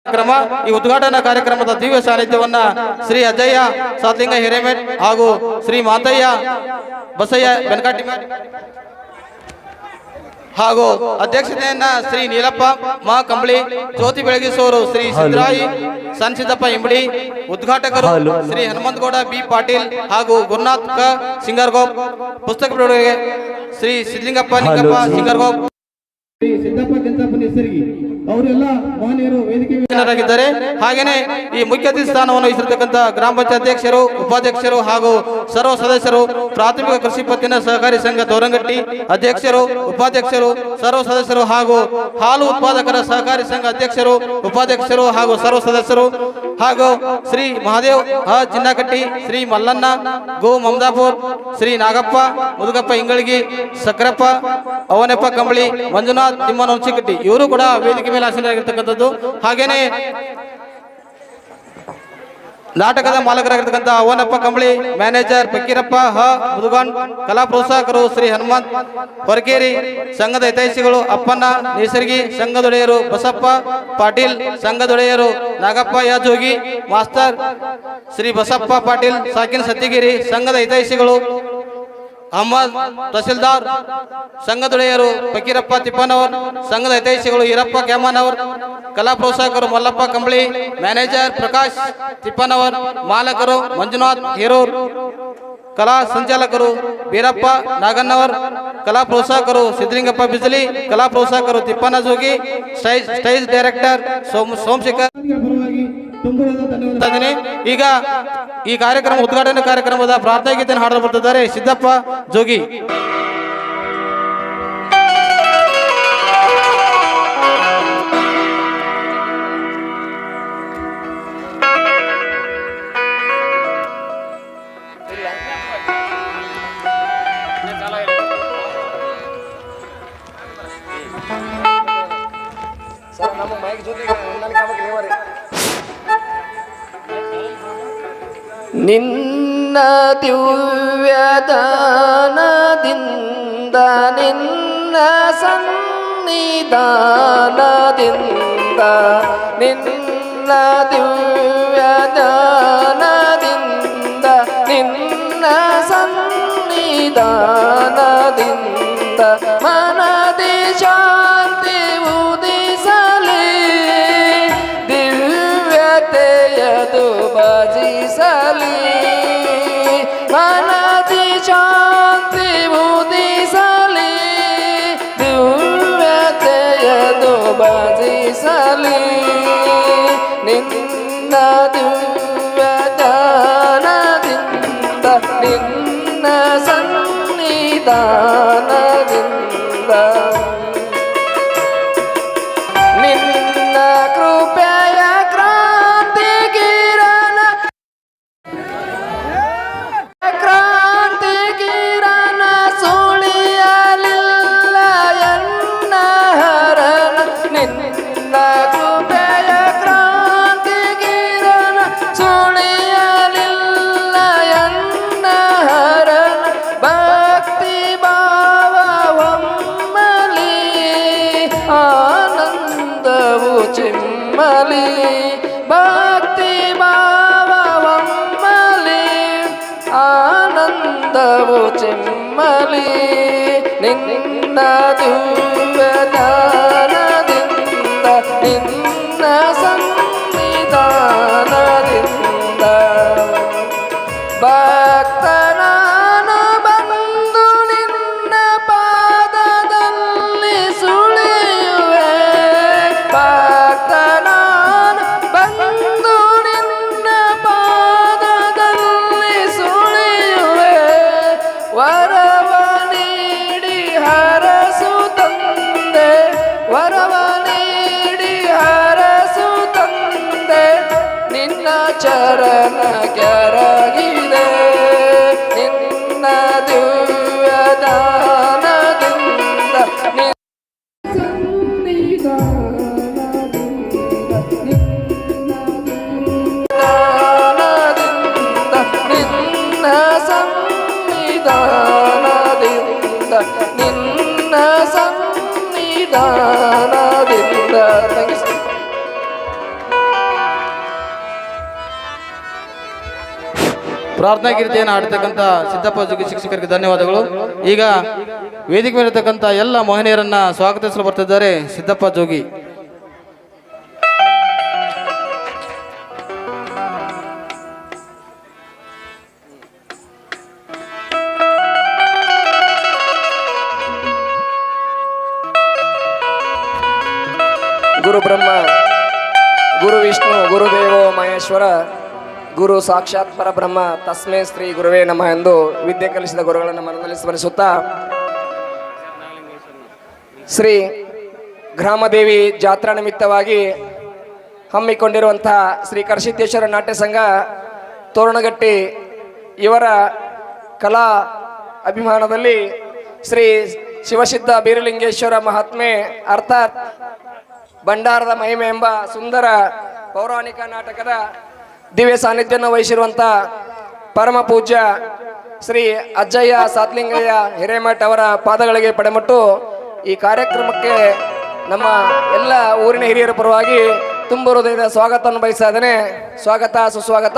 ಕಾರ್ಯಕ್ರಮ ಈ ಉದ್ಘಾಟನಾ ಕಾರ್ಯಕ್ರಮದ ದಿವ್ಯ ಸಾನ್ನಿಧ್ಯವನ್ನ ಶ್ರೀ ಅಜಯ್ಯ ಸಾತ್ಲಿಂಗ ಹಿರೇಮೆಟ್ ಹಾಗೂ ಶ್ರೀ ಮಾತಯ್ಯ ಬಸಯ್ಯ ಬೆನಕಾಟಿ ಹಾಗೂ ಅಧ್ಯಕ್ಷತೆಯನ್ನ ಶ್ರೀ ನೀಲಪ್ಪ ಮಾ ಕಂಬಳಿ, ಜ್ಯೋತಿ ಬೆಳಗಿಸುವವರು ಶ್ರೀ ಸಿದ್ದರಾಯಿ ಸನ್ಸಿದ್ದಪ್ಪ ಇಂಬಡಿ, ಉದ್ಘಾಟಕರು ಶ್ರೀ ಹನುಮಂತಗೌಡ ಬಿ ಪಾಟೀಲ್ ಹಾಗೂ ಗುರುನಾಥ್ ಕ ಸಿಂಗರ್ಗೋಪ್, ಪುಸ್ತಕ ಬಿಡುಗಡೆಗೆ ಶ್ರೀ ಸಿದ್ಲಿಂಗಪ್ಪ ನಿಂಗಪ್ಪ ಸಿಂಗರ್ಗೋಪ್, ಶ್ರೀ ಸಿದ್ದಪ್ಪ ಕೆಂಚಪ್ಪ ನಿಸರ್ಗಿ ಅವರೆಲ್ಲ ಮಹನೀಯರು ವೇದಿಕೆಯಾಗಿದ್ದಾರೆ. ಹಾಗೇನೆ ಈ ಮುಖ್ಯ ಅತಿಥಿ ಸ್ಥಾನವನ್ನು ವಹಿಸಿರ್ತಕ್ಕಂಥ ಗ್ರಾಮ ಪಂಚಾಯತ್ ಅಧ್ಯಕ್ಷರು, ಉಪಾಧ್ಯಕ್ಷರು ಹಾಗೂ ಸರ್ವ ಸದಸ್ಯರು, ಪ್ರಾಥಮಿಕ ಕೃಷಿ ಪತ್ತಿನ ಸಹಕಾರಿ ಸಂಘ ತೋರಂಗಟ್ಟಿ ಅಧ್ಯಕ್ಷರು, ಉಪಾಧ್ಯಕ್ಷರು, ಸರ್ವ ಸದಸ್ಯರು ಹಾಗೂ ಹಾಲು ಉತ್ಪಾದಕರ ಸಹಕಾರಿ ಸಂಘ ಅಧ್ಯಕ್ಷರು, ಉಪಾಧ್ಯಕ್ಷರು ಹಾಗೂ ಸರ್ವ ಸದಸ್ಯರು ಹಾಗೂ ಶ್ರೀ ಮಹಾದೇವ್ ಚಿನ್ನಕಟ್ಟಿ, ಶ್ರೀ ಮಲ್ಲಣ್ಣ ಗೋ ಮಮದಾಪುರ್, ಶ್ರೀ ನಾಗಪ್ಪ ಮುದುಗಪ್ಪ ಇಂಗಳಗಿ, ಸಕ್ರಪ್ಪ ಅವನೆಪ್ಪ ಕಂಬಳಿ, ಮಂಜುನಾಥ್ ತಿಮ್ಮನವಂಚಿಕಟ್ಟಿ ಇವರು ಕೂಡ ವೇದಿಕೆ ಮೇಲೆ ಆಸೀನರಾಗಿರ್ತಕ್ಕಂಥದ್ದು. ಹಾಗೇನೆ ನಾಟಕದ ಮಾಲಕರಾಗಿರ್ತಕ್ಕಂಥ ಅವನಪ್ಪ ಕಂಬಳಿ, ಮ್ಯಾನೇಜರ್ ಫಕೀರಪ್ಪ ಮುದುಗಾಣ್, ಕಲಾ ಪ್ರೋತ್ಸಾಹಕರು ಶ್ರೀ ಹನುಮಂತ್ ಹೊರಕೇರಿ, ಸಂಘದ ಹಿತೈಷಿಗಳು ಅಪ್ಪಣ್ಣ ನೇಸರ್ಗಿ, ಸಂಘದೊಡೆಯರು ಬಸಪ್ಪ ಪಾಟೀಲ್, ಸಂಘದೊಡೆಯರು ನಾಗಪ್ಪ ಯಾಜೋಗಿ, ಮಾಸ್ತರ್ ಶ್ರೀ ಬಸಪ್ಪ ಪಾಟೀಲ್ ಸಾಕಿನ್ ಸತ್ತಿಗಿರಿ, ಸಂಘದ ಹಿತೈಷಿಗಳು ಅಹಮದ್ ತಹಸೀಲ್ದಾರ್, ಸಂಘದೊಡೆಯರು ಫಕೀರಪ್ಪ ತಿಪ್ಪನವರ್, ಸಂಘದ ಹಿತೈಷಿಗಳು ಈರಪ್ಪ ಕ್ಯಾಮನವರ್, ಕಲಾ ಪ್ರೋತ್ಸಾಹಕರು ಮಲ್ಲಪ್ಪ ಕಂಬಳಿ, ಮ್ಯಾನೇಜರ್ ಪ್ರಕಾಶ್ ತಿಪ್ಪನವರ್, ಮಾಲಕರು ಮಂಜುನಾಥ್ ಹೇರೂರ್, ಕಲಾ ಸಂಚಾಲಕರು ಬೀರಪ್ಪ ನಾಗನ್ನವರ್, ಕಲಾ ಪ್ರೋತ್ಸಾಹಕರು ಸಿದ್ದಲಿಂಗಪ್ಪ ಬಿಜಲಿ, ಕಲಾ ಪ್ರೋತ್ಸಾಹಕರು ತಿಪ್ಪನ ಜೋಗಿ, ಸ್ಟೇಜ್ ಡೈರೆಕ್ಟರ್ ಸೋಮಶೇಖರ್. ಈಗ ಈ ಕಾರ್ಯಕ್ರಮ ಉದ್ಘಾಟನಾ ಕಾರ್ಯಕ್ರಮದ ಪ್ರಾರ್ಥನಾ ಗೀತೆಯನ್ನು ಹಾಡಲು ಬರ್ತಿದ್ದಾರೆ ಸಿದ್ದಪ್ಪ ಜೋಗಿ. ನಿನ್ನ ದಿವ್ಯದಾನದಿಂದ ನಿನ್ನ ಸನ್ನಿಧಾನದಿಂದ ನಿನ್ನ ದಿವ್ಯದಾನದಿಂದ ನಿನ್ನ ಸನ್ನಿಧಾನದಿಂದ ಮನದಿ ಶಾಂತಿ ಉದಿಸಲಿ ದಿವ್ಯತೆಯದು ಭಜಿಸಲಿ ಮನದಿ ಶಾಂತಿ ಉದಿಸಲಿ ದಿವ್ಯತೆಯದು ಭಜಿಸಲಿ ನಿನ್ನ ದಿವ್ಯದಾನದಿಂದ ನಿನ್ನ ಸನ್ನಿಧಾನದಿಂದ ನಿನ್ನ ಕೃಪೆಯ ಕ್ರಾಂತಿ ಕಿರಣ ಸುಳಿಯಲಿಲ್ಲ ಎನ್ನ ಹರಣ ನಿನ್ನ ಕೃಪೆಯ ಕ್ರಾಂತಿ ಕಿರಣ ಸುಳಿಯಲಿಲ್ಲ ಎನ್ನ ಹರಣ ಭಕ್ತಿ ಭಾವ ಒಮ್ಮಲಿ ಆನಂದವು ಚಿಮ್ಮಲಿ ಭಕ್ತಿ ಭಾವ ಒಮ್ಮಲಿ ಆನಂದವು ಚಿಮ್ಮಲಿ ನಿನ್ನ ದಿವ್ಯದಾನದಿಂದ ನಿನ್ನ ಸನ್ನಿಧಾನದಿಂದ ಭಕ್ತನಾನು ಬಂದು ನಿನ್ನ ಪಾದದಲ್ಲಿ ಸುಳಿಯುವೆ ಭಕ್ತನಾನು ಬಂದು ನಿನ್ನ ಪಾದದಲ್ಲಿ ಸುಳಿಯುವೆ ವರವ ನೀಡಿ ಹರಸು ತಂದೆ ವರವ ನೀಡಿ ಹರಸು ತಂದೆ ನಿನ್ನ ಚರಣ ಕೆರಗಿದೆ ನಿನ್ನ ದಿವ್ಯದಾನದಿಂದ ನಿನ್ನ ಸನ್ನಿಧಾನದಿಂದ ನಿನ್ನ ಸನ್ನಿಧಾನದಿಂದ ಪ್ರಾರ್ಥನಾ ಗೀತೆಯನ್ನು ಆಡ್ತಕ್ಕಂಥ ಸಿದ್ದಪ್ಪ ಜೋಗಿ ಶಿಕ್ಷಕರಿಗೆ ಧನ್ಯವಾದಗಳು. ಈಗ ವೇದಿಕೆ ಮೇಲಿರ್ತಕ್ಕಂಥ ಎಲ್ಲ ಮಹಿಳೆಯರನ್ನ ಸ್ವಾಗತಿಸಲು ಬರ್ತಿದ್ದಾರೆ ಸಿದ್ದಪ್ಪ ಜೋಗಿ. ಗುರು ಬ್ರಹ್ಮ ಗುರು ವಿಷ್ಣು ಗುರುದೇವೋ ಮಹೇಶ್ವರ ಗುರು ಸಾಕ್ಷಾತ್ ಪರಬ್ರಹ್ಮ ತಸ್ಮೇ ಶ್ರೀ ಗುರುವೇ ನಮಃ ಎಂದು ವಿದ್ಯೆ ಕಲಿಸಿದ ಗುರುಗಳನ್ನು ಮನದಲ್ಲಿ ಸ್ಮರಿಸುತ್ತಾ ಶ್ರೀ ಗ್ರಾಮದೇವಿ ಜಾತ್ರಾ ನಿಮಿತ್ತವಾಗಿ ಹಮ್ಮಿಕೊಂಡಿರುವಂತಹ ಶ್ರೀ ಕರಸಿದ್ದೇಶ್ವರ ನಾಟ್ಯ ಸಂಘ ತೋರಣಗಟ್ಟಿ ಇವರ ಕಲಾ ಅಭಿಮಾನದಲ್ಲಿ ಶ್ರೀ ಶಿವಸಿದ್ಧ ಬೀರಲಿಂಗೇಶ್ವರ ಮಹಾತ್ಮೆ ಅರ್ಥಾತ್ ಭಂಡಾರದ ಮಹಿಮೆ ಎಂಬ ಸುಂದರ ಪೌರಾಣಿಕ ನಾಟಕದ ದಿವ್ಯ ಸಾನ್ನಿಧ್ಯವನ್ನು ವಹಿಸಿರುವಂಥ ಪರಮ ಪೂಜ್ಯ ಶ್ರೀ ಅಜ್ಜಯ್ಯ ಸಾತ್ಲಿಂಗಯ್ಯ ಹಿರೇಮಠ್ ಅವರ ಪಾದಗಳಿಗೆ ಪಡೆಮಟ್ಟು ಈ ಕಾರ್ಯಕ್ರಮಕ್ಕೆ ನಮ್ಮ ಎಲ್ಲ ಊರಿನ ಹಿರಿಯರ ಪರವಾಗಿ ತುಂಬ ಹೃದಯದ ಸ್ವಾಗತವನ್ನು ಬಯಸ್ತಾ ಇದ್ದೇನೆ. ಸ್ವಾಗತ ಸುಸ್ವಾಗತ.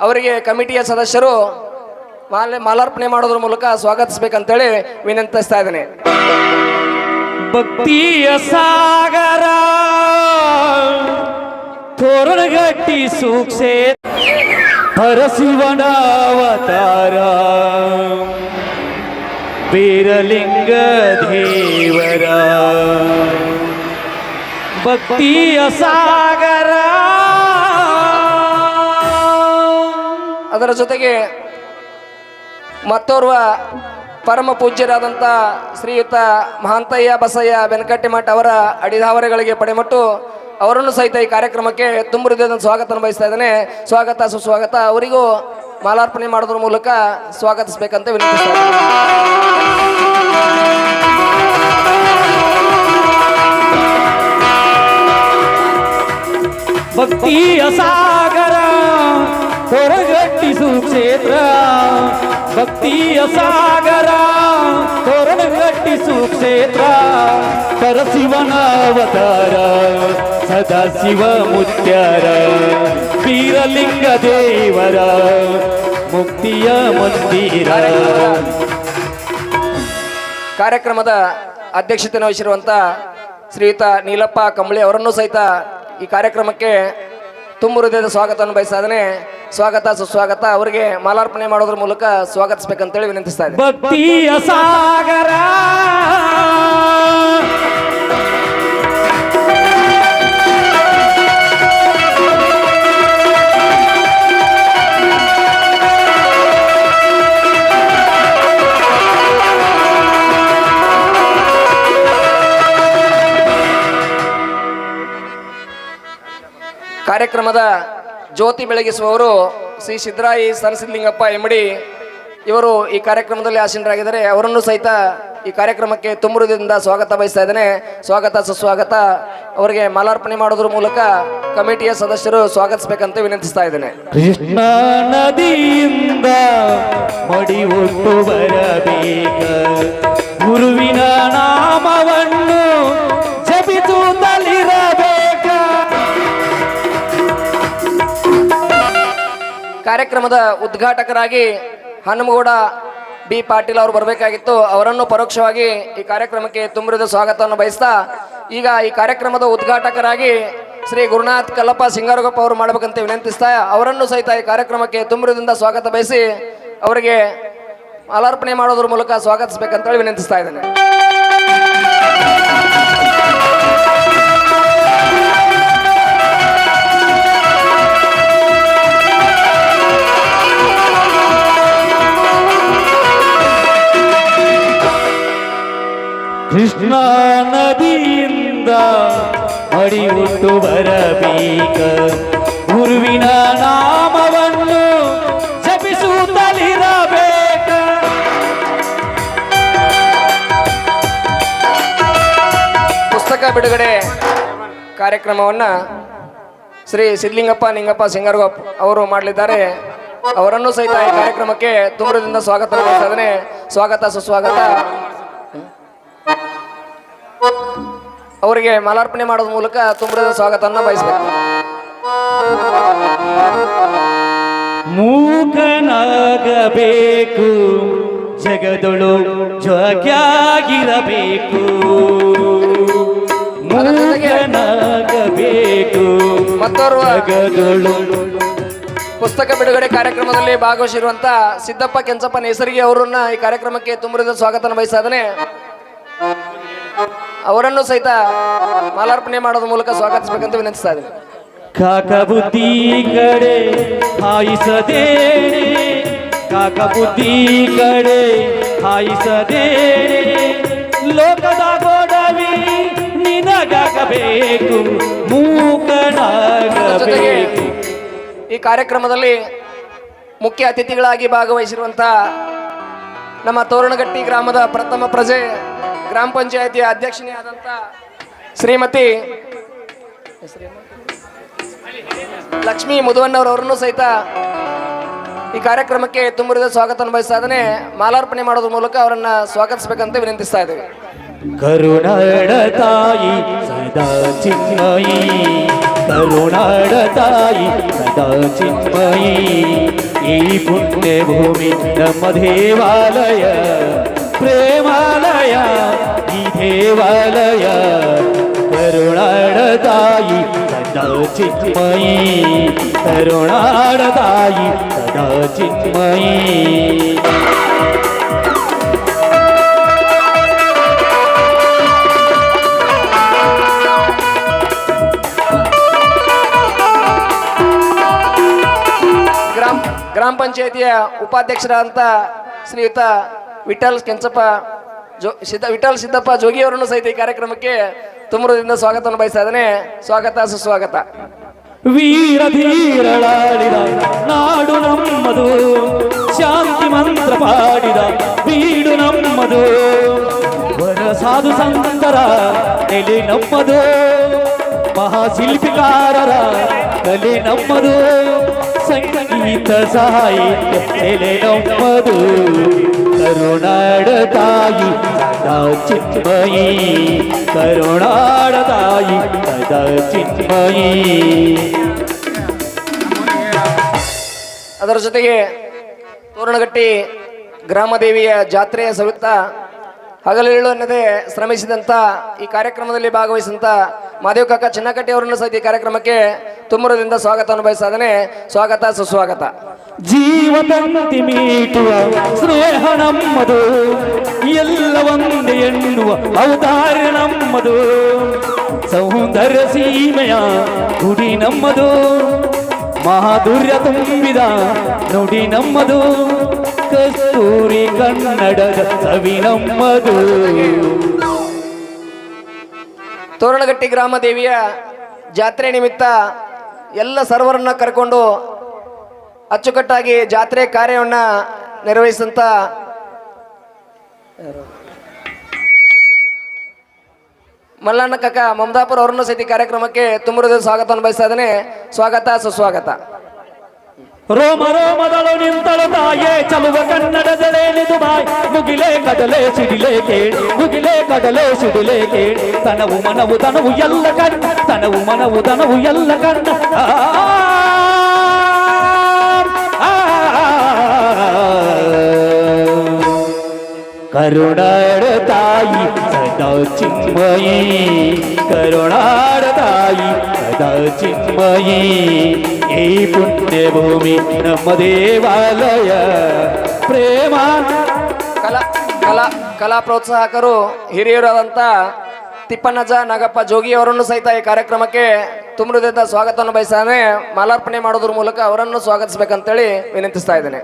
ಅವರಿಗೆ ಕಮಿಟಿಯ ಸದಸ್ಯರು ಮಾಲಾರ್ಪಣೆ ಮಾಡೋದ್ರ ಮೂಲಕ ಸ್ವಾಗತಿಸಬೇಕಂತೇಳಿ ವಿನಂತಿಸ್ತಾ ಇದ್ದೇನೆ. ಭಕ್ತಿಯ ಸಾಗರ ತೋರಣಗಟ್ಟಿ ಸೂಕ್ಸೆ ಹರಸಿವನ ಅವತಾರ ಬೀರಲಿಂಗ ದೇವರ ಭಕ್ತಿಯ ಸಾಗರ. ಅದರ ಜೊತೆಗೆ ಮತ್ತೋರ್ವ ಪರಮ ಪೂಜ್ಯರಾದಂಥ ಶ್ರೀಯುತ ಮಹಾಂತಯ್ಯ ಬಸಯ್ಯ ಬೆನಕಟ್ಟಿಮಠ್ ಅವರ ಅಡಿದಾವರೆಗಳಿಗೆ ಪಡೆಮಟ್ಟು ಅವರನ್ನು ಸಹಿತ ಈ ಕಾರ್ಯಕ್ರಮಕ್ಕೆ ತುಂಬ ಹೃದಯದ ಸ್ವಾಗತ ಬಯಸ್ತಾ ಇದ್ದೇನೆ. ಸ್ವಾಗತ ಸುಸ್ವಾಗತ. ಅವರಿಗೂ ಮಾಲಾರ್ಪಣೆ ಮಾಡೋದ್ರ ಮೂಲಕ ಸ್ವಾಗತಿಸಬೇಕಂತ ವಿನಂತಿಸ್ತಾ ಭಕ್ತಿಯ ಸಾಗರ ತೋರಣಗಟ್ಟಿ ಸುಕ್ಷೇತ್ರ ಭಕ್ತಿಯ ಸಾಗರ ತೋರಣಗಟ್ಟಿ ಸುಕ್ಷೇತ್ರ ಪರಶಿವನ ಅವತಾರ ಸದಾಶಿವ ಮುತ್ಯಾರ ಬೀರಲಿಂಗ ದೇವರ ಮುಕ್ತಿಯ ಮಂದಿರ. ಕಾರ್ಯಕ್ರಮದ ಅಧ್ಯಕ್ಷತೆ ವಹಿಸಿರುವಂಥ ಶ್ರೀಯುತ ನೀಲಪ್ಪ ಕಂಬಳಿ ಅವರನ್ನು ಸಹಿತ ಈ ಕಾರ್ಯಕ್ರಮಕ್ಕೆ ತುಂಬ ಹೃದಯದ ಸ್ವಾಗತವನ್ನು ಬಯಸ್ತಾ ಇದ್ದೇನೆ. ಸ್ವಾಗತ ಸುಸ್ವಾಗತ. ಅವರಿಗೆ ಮಾಲಾರ್ಪಣೆ ಮಾಡೋದ್ರ ಮೂಲಕ ಸ್ವಾಗತಿಸಬೇಕಂತೇಳಿ ವಿನಂತಿಸ್ತಾ ಇದ್ದೇನೆ. ಭಕ್ತಿಯ ಸಾಗರ ಕಾರ್ಯಕ್ರಮದ ಜ್ಯೋತಿ ಬೆಳಗಿಸುವವರು ಶ್ರೀ ಸಿದ್ದರಾಯಿ ಸನಸಿದ್ಲಿಂಗಪ್ಪ ಎಂಬಡಿ ಇವರು ಈ ಕಾರ್ಯಕ್ರಮದಲ್ಲಿ ಆಸೀನರಾಗಿದ್ದಾರೆ. ಅವರನ್ನು ಸಹಿತ ಈ ಕಾರ್ಯಕ್ರಮಕ್ಕೆ ತುಂಬ ಹೃದಯದಿಂದ ಸ್ವಾಗತ ಬಯಸ್ತಾ ಇದ್ದೇನೆ. ಸ್ವಾಗತ ಸುಸ್ವಾಗತ. ಅವರಿಗೆ ಮಾಲಾರ್ಪಣೆ ಮಾಡೋದ್ರ ಮೂಲಕ ಕಮಿಟಿಯ ಸದಸ್ಯರು ಸ್ವಾಗತಿಸಬೇಕಂತ ವಿನಂತಿಸ್ತಾ ಇದ್ದೇನೆ. ಕೃಷ್ಣ ನದಿಯಿಂದ ಮಡಿ ಒಟ್ಟು ಬರಬೇಕ ಗುರುವಿನ ನಾಮವನ್ನು ಜಪಿಸುತ್ತಲಿರಬೇಕ. ಕಾರ್ಯಕ್ರಮದ ಉದ್ಘಾಟಕರಾಗಿ ಹನುಮಗೌಡ ಬಿ ಪಾಟೀಲ್ ಅವರು ಬರಬೇಕಾಗಿತ್ತು. ಅವರನ್ನು ಪರೋಕ್ಷವಾಗಿ ಈ ಕಾರ್ಯಕ್ರಮಕ್ಕೆ ತುಂಬಿದ ಸ್ವಾಗತವನ್ನು ಬಯಸ್ತಾ ಈಗ ಈ ಕಾರ್ಯಕ್ರಮದ ಉದ್ಘಾಟಕರಾಗಿ ಶ್ರೀ ಗುರುನಾಥ್ ಕಲ್ಲಪ್ಪ ಸಿಂಗಾರಗೊಪ್ಪ ಅವರು ಮಾಡಬೇಕಂತ ವಿನಂತಿಸ್ತಾ ಅವರನ್ನು ಸಹಿತ ಈ ಕಾರ್ಯಕ್ರಮಕ್ಕೆ ತುಂಬಿದಿಂದ ಸ್ವಾಗತ ಬಯಸಿ ಅವರಿಗೆ ಮಾಲಾರ್ಪಣೆ ಮಾಡೋದ್ರ ಮೂಲಕ ಸ್ವಾಗತಿಸಬೇಕಂತೇಳಿ ವಿನಂತಿಸ್ತಾ ಇದ್ದೇನೆ. ಕೃಷ್ಣ ನದಿಯಿಂದ ಮಡಿ ಉಟ್ಟು ಬರಬೇಕ ಗುರುವಿನ ನಾಮವನ್ನು ಜಪಿಸುತ್ತಲಿರಬೇಕ. ಪುಸ್ತಕ ಬಿಡುಗಡೆ ಕಾರ್ಯಕ್ರಮವನ್ನು ಶ್ರೀ ಸಿದ್ಲಿಂಗಪ್ಪ ನಿಂಗಪ್ಪ ಸಿಂಗಾರಗೊಪ್ಪ ಅವರು ಮಾಡಲಿದ್ದಾರೆ. ಅವರನ್ನು ಸಹಿತ ಈ ಕಾರ್ಯಕ್ರಮಕ್ಕೆ ತುಂಬದಿಂದ ಸ್ವಾಗತ ಮಾಡ್ತಾ ಇದ್ದೇನೆ. ಸ್ವಾಗತ ಸುಸ್ವಾಗತ. ಅವರಿಗೆ ಮಾಲಾರ್ಪಣೆ ಮಾಡೋದ್ರ ಮೂಲಕ ತುಂಬದ ಸ್ವಾಗತವನ್ನು ಬಯಸಬೇಕು. ಮೂಕನ ಬೇಕು ಜಗದೊಳು ಜಗ್ಯಾಗಿರಬೇಕು ಮೂಕನಾಗಬೇಕು ಮತ್ತೋರ್ವ ಜಗದೊಳು ಪುಸ್ತಕ ಬಿಡುಗಡೆ ಕಾರ್ಯಕ್ರಮದಲ್ಲಿ ಭಾಗವಹಿಸಿರುವಂತ ಸಿದ್ದಪ್ಪ ಕೆಂಚಪ್ಪ ನೇಸರಿಗೆ ಅವರನ್ನ ಈ ಕಾರ್ಯಕ್ರಮಕ್ಕೆ ತುಂಬುರಿದ ಸ್ವಾಗತ ಬಯಸಾದನೆ ಅವರನ್ನು ಸಹಿತ ಮಾಲಾರ್ಪಣೆ ಮಾಡೋದ್ರ ಮೂಲಕ ಸ್ವಾಗತಿಸಬೇಕಂತ ವಿನಂತಿಸ್ತಾ ಇದ್ದೀನಿ. ಕಾಕ ಬುದ್ಧಿ ಕಡೆ ಹಾಯಿಸದೆ ಕಾಕ ಬುದ್ಧಿ ಕಡೆ ಹಾಯಿಸದೆ ಲೋಕದ ಗೋಡವಿ ನಿನಗಾಗಬೇಕು ಮೂಕನಾಗಬೇಕು. ಈ ಕಾರ್ಯಕ್ರಮದಲ್ಲಿ ಮುಖ್ಯ ಅತಿಥಿಗಳಾಗಿ ಭಾಗವಹಿಸಿರುವಂತ ನಮ್ಮ ತೋರಣಗಟ್ಟಿ ಗ್ರಾಮದ ಪ್ರಥಮ ಪ್ರಜೆ ಗ್ರಾಮ ಪಂಚಾಯತಿಯ ಅಧ್ಯಕ್ಷನೇ ಆದಂತ ಶ್ರೀಮತಿ ಲಕ್ಷ್ಮೀ ಮುದುವಣ್ಣವರವರನ್ನು ಸಹಿತ ಈ ಕಾರ್ಯಕ್ರಮಕ್ಕೆ ತುಂಬುರಿದ ಸ್ವಾಗತ ಬಯಸಾದನೆ ಮಾಲಾರ್ಪಣೆ ಮಾಡೋದ್ರ ಮೂಲಕ ಅವರನ್ನ ಸ್ವಾಗತಿಸಬೇಕಂತ ವಿನಂತಿಸ್ತಾ ಇದ್ದೇವೆ. ಕರುನಾಡ ತಾಯಿ ಸದಾ ಚಿನ್ಮಯಿ ಕರುನಾಡ ತಾಯಿ ಸದಾ ಚಿನ್ಮಯಿ ಈ ಪುಣ್ಯ ಭೂಮಿ ನಮ್ಮ ದೇವಾಲಯ ಪ್ರೇಮಾಲಯ ಈ ದೇವಾಲಯ ಕರುನಾಡ ತಾಯಿ ಸದಾ ಚಿನ್ಮಯಿ ಕರುನಾಡ ತಾಯಿ ಸದಾ ಚಿನ್ಮಯಿ. ಗ್ರಾಮ ಪಂಚಾಯತಿಯ ಉಪಾಧ್ಯಕ್ಷರಾದಂಥ ಶ್ರೀಯುತ ವಿಠಲ್ ಕೆಂಚಪ್ಪ ವಿಠಲ್ ಸಿದ್ದಪ್ಪ ಜೋಗಿ ಅವರನ್ನು ಸಹಿತ ಈ ಕಾರ್ಯಕ್ರಮಕ್ಕೆ ತುಂಬುರದಿಂದ ಸ್ವಾಗತವನ್ನು ಬಯಸ್ತಾ ಇದ್ದಾನೆ. ಸ್ವಾಗತ ಸುಸ್ವಾಗತ. ವೀರ ಧೀರಳಾಡಿದ ನಾಡು ನಮ್ಮದು ಶಾಂತಿ ಮಂತ್ರ ಪಾಡಿದ ಬೀಡು ನಮ್ಮದು ವರ ಸಾಧು ಸಂತರ ನೆಲೆ ನಮ್ಮದು ಮಹಾಶಿಲ್ಪಿಕಾರರ ಕಲೆ ನಮ್ಮದು ಸಂಗೀತ ಸಾಹಿತ್ಯ ನೆಲೆ ನಮ್ಮದು ಕರುನಾಡ ತಾಯಿ ಸದಾ ಚಿನ್ಮಯಿ ಕರುನಾಡ ತಾಯಿ ಸದಾ ಚಿನ್ಮಯಿ. ಅದರ ಜೊತೆಗೆ ತೋರಣಗಟ್ಟಿ ಗ್ರಾಮದೇವಿಯ ಜಾತ್ರೆಯ ಸವಿತ ಹಗಲಿರುಳು ಅನ್ನದೇ ಶ್ರಮಿಸಿದಂಥ ಈ ಕಾರ್ಯಕ್ರಮದಲ್ಲಿ ಭಾಗವಹಿಸಿದಂಥ ಮಾದೇವ್ ಕಾಕ ಚಿನ್ನಕಟ್ಟಿ ಅವರನ್ನು ಸಹಿತ ಈ ಕಾರ್ಯಕ್ರಮಕ್ಕೆ ತುಂಬುರದಿಂದ ಸ್ವಾಗತವನ್ನು ಬಯಸಾದನೆ. ಸ್ವಾಗತ ಸುಸ್ವಾಗತ. ಜೀವದಂತಿ ಮೀಟುವ ಸ್ನೇಹ ನಮ್ಮದು ಎಲ್ಲ ಒಂದೇ ಎನ್ನುವ ಅವತಾರ ನಮ್ಮದು ಸೌಂದರ್ಯ ಸೀಮೆಯ ಗುಡಿ ನಮ್ಮದು ಮಹಾದುರ್ಯ ತುಂಬಿದ ನುಡಿ ನಮ್ಮದು ಕಸ್ತೂರಿ ಕನ್ನಡದ ಸವಿ ನಮ್ಮದು. ತೋರಣಗಟ್ಟಿ ಗ್ರಾಮ ದೇವಿಯ ಜಾತ್ರೆ ನಿಮಿತ್ತ ಎಲ್ಲ ಸರ್ವರನ್ನ ಕರ್ಕೊಂಡು ಅಚ್ಚುಕಟ್ಟಾಗಿ ಜಾತ್ರೆ ಕಾರ್ಯವನ್ನ ನಿರ್ವಹಿಸಿದಂತ ಮಲ್ಲಣ್ಣ ಕಾಕ ಮಮದಾಪುರ ಅವರನ್ನು ಸಹಿತ ಕಾರ್ಯಕ್ರಮಕ್ಕೆ ತುಂಬುರದ ಸ್ವಾಗತವನ್ನು ಬಯಸ್ತಾ ಇದ್ದಾನೆ. ಸ್ವಾಗತ ಸುಸ್ವಾಗತ. ರೋಮ ರೋಮದಳು ನಿಂತಳು ತಾಯೇ ಚಲುವ ಕನ್ನಡದಳೇನಿದು ಬಾಯ್ ಮುಗಿಲೇ ಕಡಲೆ ಸಿಡಿಲೆ ಕೇಳಿ ಮುಗಿಲೇ ಕಡಲೆ ಸಿಡಿಲೆ ಕೇಳಿ ತನವು ಮನವು ತನವು ಎಲ್ಲ ಕಣ್ಣ ತನವು ಮನವು ತನವು ಎಲ್ಲ ಕಣ್ಣ ಕರುನಾಡ ತಾಯಿ ಸದಾ ಚಿನ್ಮಯಿ ಕರುನಾಡ ತಾಯಿ ಸದಾ ಚಿನ್ಮಯಿ ಈ ಪುಣ್ಯ ಭೂಮಿ ನಮ್ಮ ದೇವಾಲಯ ಪ್ರೇಮ. ಕಲಾ ಪ್ರೋತ್ಸಾಹಕರು ಹಿರಿಯರಾದಂಥ ತಿಪ್ಪಣ್ಣಜ ನಾಗಪ್ಪ ಜೋಗಿ ಅವರನ್ನು ಸಹಿತ ಈ ಕಾರ್ಯಕ್ರಮಕ್ಕೆ ತುಂಬುರದಿಂದ ಸ್ವಾಗತವನ್ನು ಬಯಸಾನೆ ಮಾಲಾರ್ಪಣೆ ಮಾಡೋದ್ರ ಮೂಲಕ ಅವರನ್ನು ಸ್ವಾಗತಿಸಬೇಕಂತೇಳಿ ವಿನಂತಿಸ್ತಾ ಇದ್ದೇನೆ.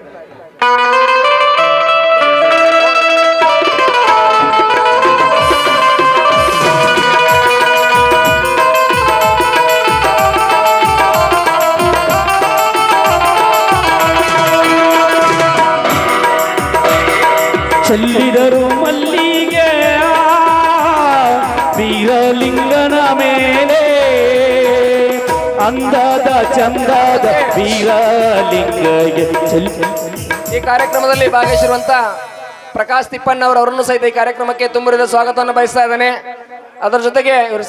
ಚೆಲ್ಲಿದರು ಮಲ್ಲಿಗೆ ವೀರಲಿಂಗನ ಮೇಲೆ ಅಂದದ ಚಂದದ ವೀರಲಿಂಗಗೆ ಈ ಕಾರ್ಯಕ್ರಮದಲ್ಲಿ ಭಾಗವಹಿಸಿರುವಂತ ಪ್ರಕಾಶ್ ತಿಪ್ಪಣ್ಣವರ ಅವರನ್ನು ಸಹಿತ ಈ ಕಾರ್ಯಕ್ರಮಕ್ಕೆ ತುಂಬುರಿದ ಸ್ವಾಗತವನ್ನು ಬಯಸ್ತಾ ಇದ್ದಾನೆ. ಅದರ ಜೊತೆಗೆ ಇವರು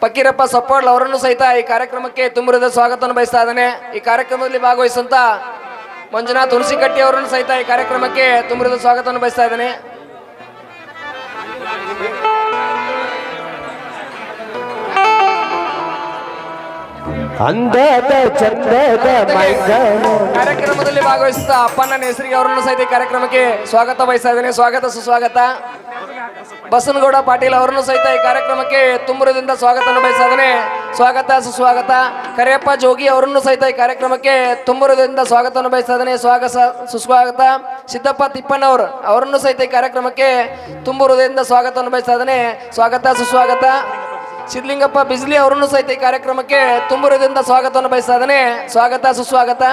ಫಕೀರಪ್ಪ ಸಪ್ಪಾಳ್ ಅವರನ್ನು ಸಹಿತ ಈ ಕಾರ್ಯಕ್ರಮಕ್ಕೆ ತುಂಬುರಿದ ಸ್ವಾಗತವನ್ನು ಬಯಸ್ತಾ ಇದ್ದಾನೆ. ಈ ಕಾರ್ಯಕ್ರಮದಲ್ಲಿ ಭಾಗವಹಿಸುವಂತ ಮಂಜುನಾಥ್ ಹುಣಸಿಕಟ್ಟಿ ಅವರನ್ನು ಸಹಿತ ಈ ಕಾರ್ಯಕ್ರಮಕ್ಕೆ ತುಂಬಿದ ಸ್ವಾಗತವನ್ನು ಬಯಸ್ತಾ ಇದ್ದೇನೆ. ಅಂದದ ಚಂದದ ಕಾರ್ಯಕ್ರಮದಲ್ಲಿ ಭಾಗವಹಿಸಿದ ಅಪ್ಪಣ್ಣ ಹೆಸರಿಗೆ ಅವರನ್ನು ಸಹಿತ ಈ ಕಾರ್ಯಕ್ರಮಕ್ಕೆ ಸ್ವಾಗತ ಬಯಸ್ತಾ ಇದ್ದೇನೆ. ಸ್ವಾಗತ ಸುಸ್ವಾಗತ. ಬಸನಗೌಡ ಪಾಟೀಲ್ ಅವರನ್ನು ಸಹಿತ ಈ ಕಾರ್ಯಕ್ರಮಕ್ಕೆ ತುಂಬುರದಿಂದ ಸ್ವಾಗತವನ್ನು ಬಯಸ್ತಾ ಇದ್ದೇನೆ. ಸ್ವಾಗತ ಸುಸ್ವಾಗತ. ಕರಿಯಪ್ಪ ಜೋಗಿ ಅವರನ್ನು ಸಹಿತ ಈ ಕಾರ್ಯಕ್ರಮಕ್ಕೆ ತುಂಬುರದಿಂದ ಸ್ವಾಗತವನ್ನು ಬಯಸ್ತಾ ಇದ್ದೇನೆ. ಸ್ವಾಗತ ಸುಸ್ವಾಗತ. ಸಿದ್ದಪ್ಪ ತಿಪ್ಪಣ್ಣವರು ಅವರನ್ನು ಸಹಿತ ಈ ಕಾರ್ಯಕ್ರಮಕ್ಕೆ ತುಂಬುರದಿಂದ ಸ್ವಾಗತವನ್ನು ಬಯಸ್ತಾ ಇದ್ದೇನೆ. ಸ್ವಾಗತ ಸುಸ್ವಾಗತ. ಸಿದ್ಲಿಂಗಪ್ಪ ಬಿಜ್ಲಿ ಅವರನ್ನು ಸಹಿತ ಈ ಕಾರ್ಯಕ್ರಮಕ್ಕೆ ತುಂಬುರದಿಂದ ಸ್ವಾಗತವನ್ನು ಬಯಸ್ತಾ ಇದ್ದೇನೆ. ಸ್ವಾಗತ ಸುಸ್ವಾಗತ.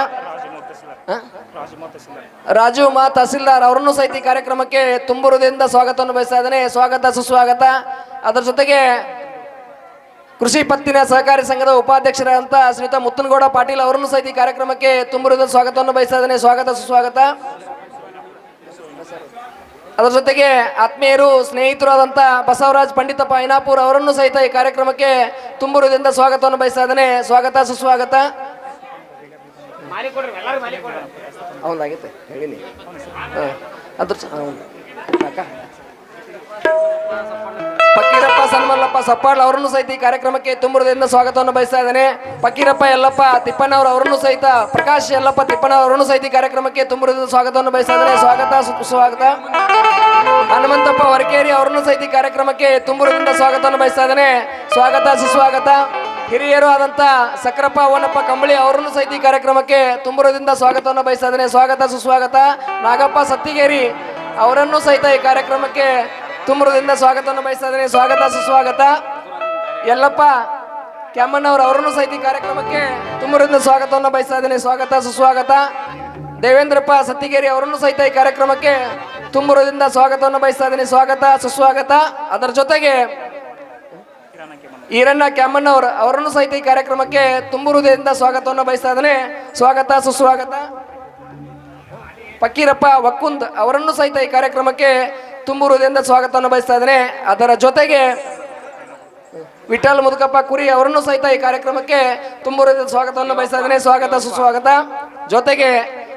ರಾಜು ಮಾ ತಹಸೀಲ್ದಾರ್ ಅವರನ್ನು ಸಹಿತ ಈ ಕಾರ್ಯಕ್ರಮಕ್ಕೆ ತುಂಬುರದಿಂದ ಸ್ವಾಗತವನ್ನು ಬಯಸ್ತಾ ಇದ್ದೇನೆ. ಸ್ವಾಗತ ಸುಸ್ವಾಗತ. ಅದರ ಜೊತೆಗೆ ಕೃಷಿ ಪತ್ತಿನ ಸಹಕಾರಿ ಸಂಘದ ಉಪಾಧ್ಯಕ್ಷರಾದಂಥ ಶ್ರೀಯುತ ಮುತ್ತನಗೌಡ ಪಾಟೀಲ್ ಅವರನ್ನು ಸಹಿತ ಈ ಕಾರ್ಯಕ್ರಮಕ್ಕೆ ತುಂಬುರದಿಂದ ಸ್ವಾಗತವನ್ನು ಬಯಸ್ತಾ ಇದ್ದೇನೆ. ಸ್ವಾಗತ ಸುಸ್ವಾಗತ. ಅದರ ಜೊತೆಗೆ ಆತ್ಮೀಯರು ಸ್ನೇಹಿತರು ಆದಂಥ ಬಸವರಾಜ್ ಪಂಡಿತಪ್ಪ ಐನಾಪುರ್ ಅವರನ್ನು ಸಹಿತ ಈ ಕಾರ್ಯಕ್ರಮಕ್ಕೆ ತುಂಬುರದಿಂದ ಸ್ವಾಗತವನ್ನು ಬಯಸ್ತಾ ಇದ್ದೇನೆ. ಸ್ವಾಗತ ಸುಸ್ವಾಗತ. ಹೌದಾಗೈತೆ ಹೇಳಿನಿ. ಅದ್ರ ಫಕೀರಪ್ಪ ಸನ್ಮಲ್ಲಪ್ಪ ಸಪ್ಪಾಳ್ ಅವರನ್ನು ಸಹಿತ ಈ ಕಾರ್ಯಕ್ರಮಕ್ಕೆ ತುಂಬುರದಿಂದ ಸ್ವಾಗತವನ್ನು ಬಯಸ್ತಾ ಇದ್ದೇನೆ. ಫಕೀರಪ್ಪ ಯಲ್ಲಪ್ಪ ತಿಪ್ಪಣ್ಣವ್ರು ಅವರನ್ನು ಸಹಿತ ಪ್ರಕಾಶ್ ಯಲ್ಲಪ್ಪ ತಿಪ್ಪಣ್ಣ ಅವರನ್ನು ಸಹಿತ ಈ ಕಾರ್ಯಕ್ರಮಕ್ಕೆ ತುಂಬುರದಿಂದ ಸ್ವಾಗತವನ್ನು ಬಯಸ್ತಾ ಇದ್ದೇನೆ. ಸ್ವಾಗತ ಸುಸ್ವಾಗತ. ಹನುಮಂತಪ್ಪ ವರಕೇರಿ ಅವರನ್ನು ಸಹಿತ ಈ ಕಾರ್ಯಕ್ರಮಕ್ಕೆ ತುಂಬುರದಿಂದ ಸ್ವಾಗತವನ್ನು ಬಯಸ್ತಾ ಇದ್ದೇನೆ. ಸ್ವಾಗತ ಸುಸ್ವಾಗತ. ಹಿರಿಯರು ಆದಂಥ ಸಕ್ರಪ್ಪ ಓನಪ್ಪ ಕಂಬಳಿ ಅವರನ್ನು ಸಹಿತ ಈ ಕಾರ್ಯಕ್ರಮಕ್ಕೆ ತುಂಬುರದಿಂದ ಸ್ವಾಗತವನ್ನು ಬಯಸ್ತಾ ಇದ್ದೇನೆ. ಸ್ವಾಗತ ಸುಸ್ವಾಗತ. ನಾಗಪ್ಪ ಸತ್ತಿಗೇರಿ ಅವರನ್ನು ಸಹಿತ ಈ ಕಾರ್ಯಕ್ರಮಕ್ಕೆ ತುಂಬುರದಿಂದ ಸ್ವಾಗತವನ್ನು ಬಯಸ್ತಾ ಇದ್ದೇನೆ. ಸ್ವಾಗತ ಸುಸ್ವಾಗತ. ಯಲ್ಲಪ್ಪ ಕ್ಯಾಮಣ್ಣವ್ರು ಅವರನ್ನು ಸಹಿತ ಈ ಕಾರ್ಯಕ್ರಮಕ್ಕೆ ತುಂಬುರದಿಂದ ಸ್ವಾಗತವನ್ನು ಬಯಸ್ತಾ ಇದ್ದೇನೆ. ಸ್ವಾಗತ ಸುಸ್ವಾಗತ. ದೇವೇಂದ್ರಪ್ಪ ಸತ್ತಿಗೇರಿ ಅವರನ್ನು ಸಹಿತ ಈ ಕಾರ್ಯಕ್ರಮಕ್ಕೆ ತುಂಬುರದಿಂದ ಸ್ವಾಗತವನ್ನು ಬಯಸ್ತಾ ಇದ್ದೇನೆ. ಸ್ವಾಗತ ಸುಸ್ವಾಗತ. ಅದರ ಜೊತೆಗೆ ಈರಣ್ಣ ಕ್ಯಾಮಣ್ಣವ್ರು ಅವರನ್ನು ಸಹಿತ ಈ ಕಾರ್ಯಕ್ರಮಕ್ಕೆ ತುಂಬುರದಿಂದ ಸ್ವಾಗತವನ್ನು ಬಯಸ್ತಾ ಇದ್ದೇನೆ. ಸ್ವಾಗತ ಸುಸ್ವಾಗತ. ಫಕೀರಪ್ಪ ವಕ್ಕುಂದ್ ಅವರನ್ನು ಸಹಿತ ಈ ಕಾರ್ಯಕ್ರಮಕ್ಕೆ ತುಂಬುರದಿಂದ ಸ್ವಾಗತವನ್ನು ಬಯಸ್ತಾ ಇದ್ದೇನೆ. ಅದರ ಜೊತೆಗೆ ವಿಠಲ್ ಮುದುಕಪ್ಪ ಕುರಿ ಅವರನ್ನು ಸಹಿತ ಈ ಕಾರ್ಯಕ್ರಮಕ್ಕೆ ತುಂಬುರದಿಂದ ಸ್ವಾಗತವನ್ನು ಬಯಸ್ತಾ ಇದ್ದೇನೆ. ಸ್ವಾಗತ ಸುಸ್ವಾಗತ. ಜೊತೆಗೆ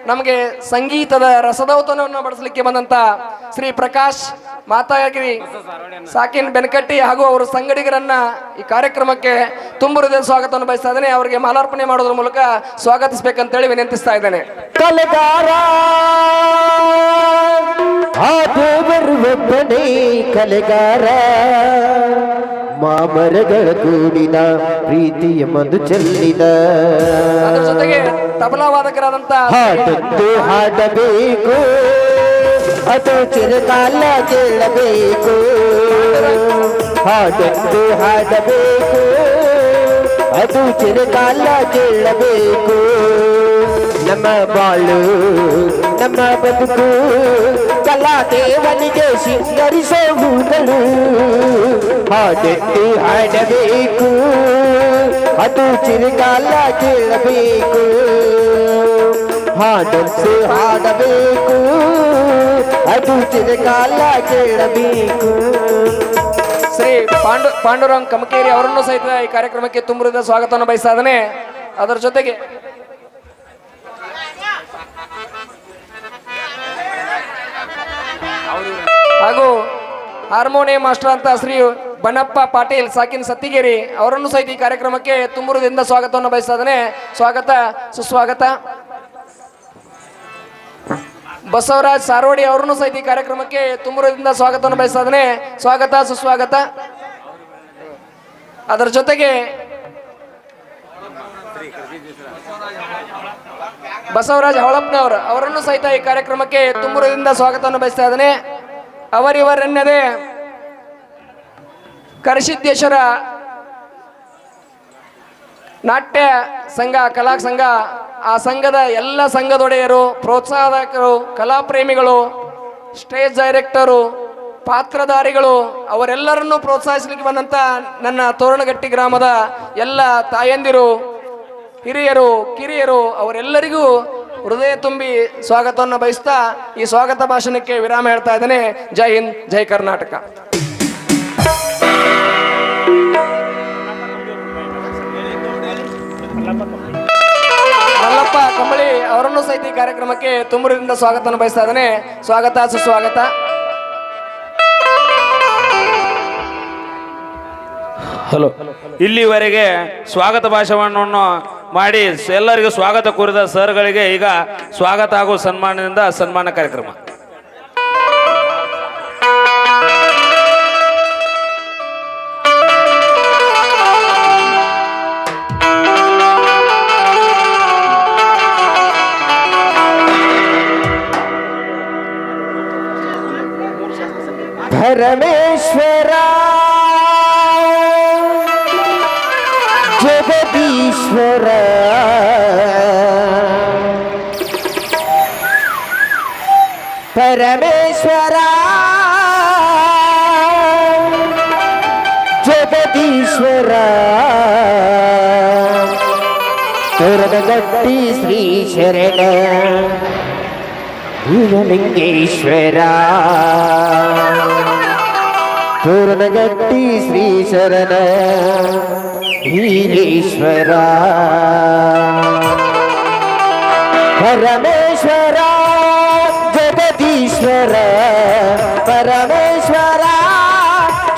ನಮಗೆ ಸಂಗೀತದ ರಸದೌತಣವನ್ನು ಬಡಿಸಲಿಕ್ಕೆ ಬಂದಂತ ಶ್ರೀ ಪ್ರಕಾಶ್ ಮಾತಾಗಿರಿ ಸಾಕಿನ್ ಬೆನಕಟ್ಟಿ ಹಾಗೂ ಅವರ ಸಂಗಡಿಗರನ್ನ ಈ ಕಾರ್ಯಕ್ರಮಕ್ಕೆ ತುಂಬುರದಿಂದ ಸ್ವಾಗತವನ್ನು ಬಯಸ್ತಾ ಇದ್ದೇನೆ. ಅವರಿಗೆ ಮಾಲಾರ್ಪಣೆ ಮಾಡೋದ್ರ ಮೂಲಕ ಸ್ವಾಗತಿಸಬೇಕಂತೇಳಿ ವಿನಂತಿಸ್ತಾ ಇದ್ದೇನೆ. ಕಲೆಗಾರ ಆದು ಬರುವಪ್ಪನೇ ಕಲೆಗಾರ ಮಾಮರಗಳ ಕೂಡಿದ ಪ್ರೀತಿಯ ಮಧು ಚೆಲ್ಲಿದ ಅದರ ಜೊತೆಗೆ ತಬಲಾ ವಾದಕರಾದಂತ ಹಾಡದ್ದು ಹಾಡಬೇಕು ಅದು ಚಿರಕಾಲ ಕೇಳಬೇಕು ಹಾಡದ್ದು ಹಾಡಬೇಕು ಅದು ಚಿರಕಾಲ ಕೇಳಬೇಕು ನಮ್ಮ ಬಾಳು ನಮ್ಮ ಬದುಕು ಕಲಾ ದೇವನಿಗೆ ಸಿಂಗರಿಸೋ ಹೂಗಳು ಹಾಡೆದ್ದು ಹಾಡಬೇಕು ಅದು ಚಿರಕಾಲ ಕೇಳಬೇಕು ಹಾಡದ್ದು ಹಾಡಬೇಕು ಅದು ಚಿರಕಾಲ ಕೇಳಬೇಕು. ಶ್ರೀ ಪಾಂಡುರಂಗ್ ಕಮಕೇರಿ ಅವರನ್ನು ಸಹಿತ ಈ ಕಾರ್ಯಕ್ರಮಕ್ಕೆ ತುಂಬುರದ ಸ್ವಾಗತವನ್ನು ಬಯಸ್ತಾ ಇದ್ದೇನೆ. ಅದರ ಜೊತೆಗೆ ಹಾಗೂ ಹಾರ್ಮೋನಿಯಂ ಮಾಸ್ಟರ್ ಅಂತ ಶ್ರೀ ಬನ್ನಪ್ಪ ಪಾಟೀಲ್ ಸಾಕಿನ್ ಸತ್ತಿಗೇರಿ ಅವರನ್ನು ಸಹಿತ ಈ ಕಾರ್ಯಕ್ರಮಕ್ಕೆ ತುಂಬುರದಿಂದ ಸ್ವಾಗತವನ್ನು ಬಯಸ್ತಾ ಇದ್ದೇನೆ. ಸ್ವಾಗತ ಸುಸ್ವಾಗತ. ಬಸವರಾಜ್ ಸಾರೋಡಿ ಅವರನ್ನು ಸಹಿತ ಈ ಕಾರ್ಯಕ್ರಮಕ್ಕೆ ತುಂಬುರದಿಂದ ಸ್ವಾಗತವನ್ನು ಬಯಸ್ತಾ ಇದ್ದೇನೆ. ಸ್ವಾಗತ ಸುಸ್ವಾಗತ. ಅದರ ಜೊತೆಗೆ ಬಸವರಾಜ್ ಹೊಳಪ್ನವರು ಅವರನ್ನು ಸಹಿತ ಈ ಕಾರ್ಯಕ್ರಮಕ್ಕೆ ತುಂಬುರದಿಂದ ಸ್ವಾಗತವನ್ನು ಬಯಸ್ತಾ ಇದ್ದೇನೆ. ಅವರಿವರೆನ್ನದೇ ಕರಿಸಿದ್ದೇಶ್ವರ ನಾಟ್ಯ ಸಂಘ ಕಲಾ ಸಂಘ ಆ ಸಂಘದ ಎಲ್ಲ ಸಂಘದೊಡೆಯರು, ಪ್ರೋತ್ಸಾಹಕರು, ಕಲಾಪ್ರೇಮಿಗಳು, ಸ್ಟೇಜ್ ಡೈರೆಕ್ಟರು, ಪಾತ್ರಧಾರಿಗಳು ಅವರೆಲ್ಲರನ್ನೂ ಪ್ರೋತ್ಸಾಹಿಸಲಿಕ್ಕೆ ಬಂದಂಥ ನನ್ನ ತೋರಣಗಟ್ಟಿ ಗ್ರಾಮದ ಎಲ್ಲ ತಾಯಂದಿರು, ಹಿರಿಯರು, ಕಿರಿಯರು ಅವರೆಲ್ಲರಿಗೂ ಹೃದಯ ತುಂಬಿ ಸ್ವಾಗತವನ್ನು ಬಯಸ್ತಾ ಈ ಸ್ವಾಗತ ಭಾಷಣಕ್ಕೆ ವಿರಾಮ ಹೇಳ್ತಾ ಇದ್ದೇನೆ. ಜೈ ಹಿಂದ್, ಜೈ ಕರ್ನಾಟಕ. ಮಲ್ಲಪ್ಪ ಸಿದ್ದಪ್ಪ ಕಂಬಳಿ ಅವರನ್ನು ಸಹಿತ ಈ ಕಾರ್ಯಕ್ರಮಕ್ಕೆ ತುಂಬರಿಂದ ಸ್ವಾಗತವನ್ನು ಬಯಸ್ತಾ ಇದ್ದಾನೆ. ಸ್ವಾಗತ ಸುಸ್ವಾಗತ. ಹಲೋ, ಇಲ್ಲಿವರೆಗೆ ಸ್ವಾಗತ ಭಾಷಣವನ್ನು ಮಾಡಿ ಎಲ್ಲರಿಗೂ ಸ್ವಾಗತ ಕೋರಿದ ಸರ್ಗಳಿಗೆ ಈಗ ಸ್ವಾಗತ ಹಾಗೂ ಸನ್ಮಾನದಿಂದ ಸನ್ಮಾನ ಕಾರ್ಯಕ್ರಮ. ಪರಮೇಶ್ವರ ಜಗದೀಶ್ವರ ಪರಮೇಶ್ವರ ಜಗದೀಶ್ವರ ತುರಗಟ್ಟಿ ಶ್ರೀ ಶರಣ ಲಿಂಗೇಶ್ವರ ಪೂರ್ಣಗಟ್ಟಿ ಶ್ರೀ ಶರಣ ವೀರೇಶ್ವರ ಪರಮೇಶ್ವರ ಜಗದೀಶ್ವರ ಪರಮೇಶ್ವರ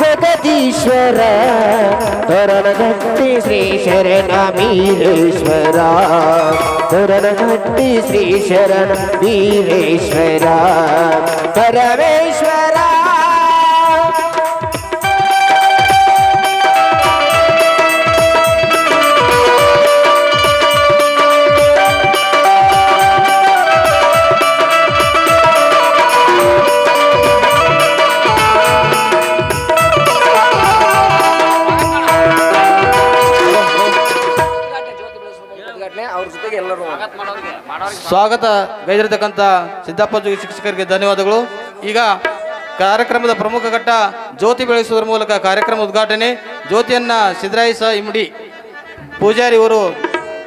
ಜಗದೀಶ್ವರ ಪೂರ್ಣಗಟ್ಟಿ ಶ್ರೀ ಶರಣ ವೀರೇಶ್ವರ ಪೂರ್ಣಗಟ್ಟಿ ಶ್ರೀ ಶರಣ ವೀರೇಶ್ವರ ಪರಮೇಶ್ವರ ಅವ್ರ ಜೊತೆಗೆ ಎಲ್ಲರೂ ಸ್ವಾಗತ ಗೈದಿರತಕ್ಕಂಥ ಸಿದ್ದಪ್ಪ ಜೋಗಿ ಶಿಕ್ಷಕರಿಗೆ ಧನ್ಯವಾದಗಳು. ಈಗ ಕಾರ್ಯಕ್ರಮದ ಪ್ರಮುಖ ಘಟ್ಟ ಜ್ಯೋತಿ ಬೆಳೆಸುವುದರ ಮೂಲಕ ಕಾರ್ಯಕ್ರಮ ಉದ್ಘಾಟನೆ. ಜ್ಯೋತಿಯನ್ನ ಸಿದ್ದರಾಯ ಇಮ್ಡಿ ಪೂಜಾರಿ ಇವರು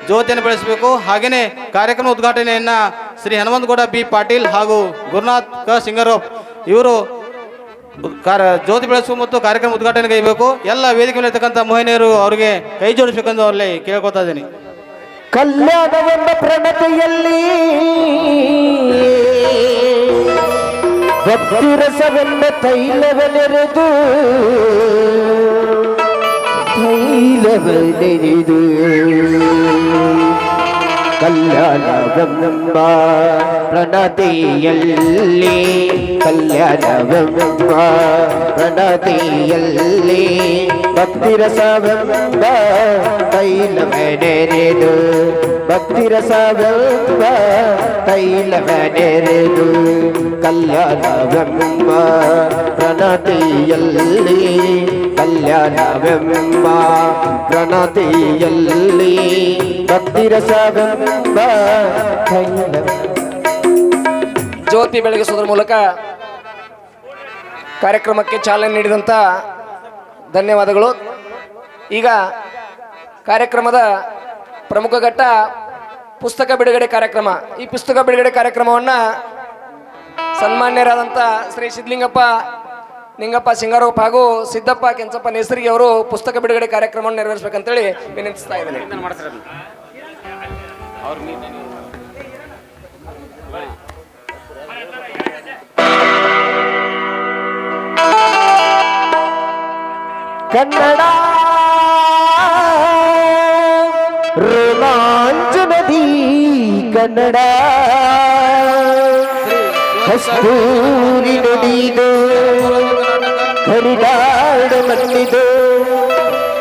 ಜ್ಯೋತಿಯನ್ನು ಬೆಳೆಸಬೇಕು. ಹಾಗೆಯೇ ಕಾರ್ಯಕ್ರಮ ಉದ್ಘಾಟನೆಯನ್ನ ಶ್ರೀ ಹನುಮಂತಗೌಡ ಬಿ ಪಾಟೀಲ್ ಹಾಗೂ ಗುರುನಾಥ್ ಕ ಸಿಂಗರೋಪ್ ಇವರು ಜ್ಯೋತಿ ಬೆಳೆಸುವ ಮತ್ತು ಕಾರ್ಯಕ್ರಮ ಉದ್ಘಾಟನೆ ಕೈಬೇಕು. ಎಲ್ಲ ವೇದಿಕೆ ಮೇಲೆ ಇರ್ತಕ್ಕಂಥ ಮಹಿಳೆಯರು ಅವರಿಗೆ ಕೈ ಜೋಡಿಸಬೇಕೆಂದು ಅವರಲ್ಲಿ ಕೇಳ್ಕೊತಾ ಇದ್ದೀನಿ. ಕಲ್ಯಾಣವೆಂಬ ಪ್ರಣತೆಯಲ್ಲಿ ಭಕ್ತಿರಸವೆಂಬ ತೈಲವನೆರೆದು ಕಲ್ಯಾಣವೆಂಬ ಪ್ರಣತೆಯಲ್ಲಿ ಕಲ್ಯಾಣವೆಂಬ ಪ್ರಣತೆಯಲ್ಲಿ ಭಕ್ತಿರಸವೆಂಬ ತೈಲವನೆರೆದು ಭಕ್ತಿರಸವೆಂಬ ತೈಲವನೆರೆದು ಕಲ್ಯಾಣವೆಂಬ ಪ್ರಣತೆಯಲ್ಲಿ ಕಲ್ಯಾಣವೆಂಬ ಪ್ರಣತೆಯಲ್ಲಿ ಭಕ್ತಿರಸವೆಂಬ ತೈಲ ಜ್ಯೋತಿ ಬೆಳಗಿಸುವುದರ ಮೂಲಕ ಕಾರ್ಯಕ್ರಮಕ್ಕೆ ಚಾಲನೆ ನೀಡಿದಂಥ ಧನ್ಯವಾದಗಳು. ಈಗ ಕಾರ್ಯಕ್ರಮದ ಪ್ರಮುಖ ಘಟ್ಟ ಪುಸ್ತಕ ಬಿಡುಗಡೆ ಕಾರ್ಯಕ್ರಮ. ಈ ಪುಸ್ತಕ ಬಿಡುಗಡೆ ಕಾರ್ಯಕ್ರಮವನ್ನು ಸನ್ಮಾನ್ಯರಾದಂಥ ಶ್ರೀ ನಿಂಗಪ್ಪ ಸಿಂಗಾರೋಪ್ ಹಾಗೂ ಸಿದ್ದಪ್ಪ ಕೆಂಚಪ್ಪ ನೇಸರಿಗೆ ಅವರು ಪುಸ್ತಕ ಬಿಡುಗಡೆ ಕಾರ್ಯಕ್ರಮವನ್ನು ನೆರವೇರಿಸಬೇಕಂತೇಳಿ ವಿನಂತಿಸ್ತಾ ಇದ್ದೇನೆ. ಕನ್ನಡ ರೋಮಾಂಚನದಿ ಕನ್ನಡ ಕಸ್ತೂರಿ ನುಡಿದು ಹರಿದಾಡು ಮಣ್ಣಿದು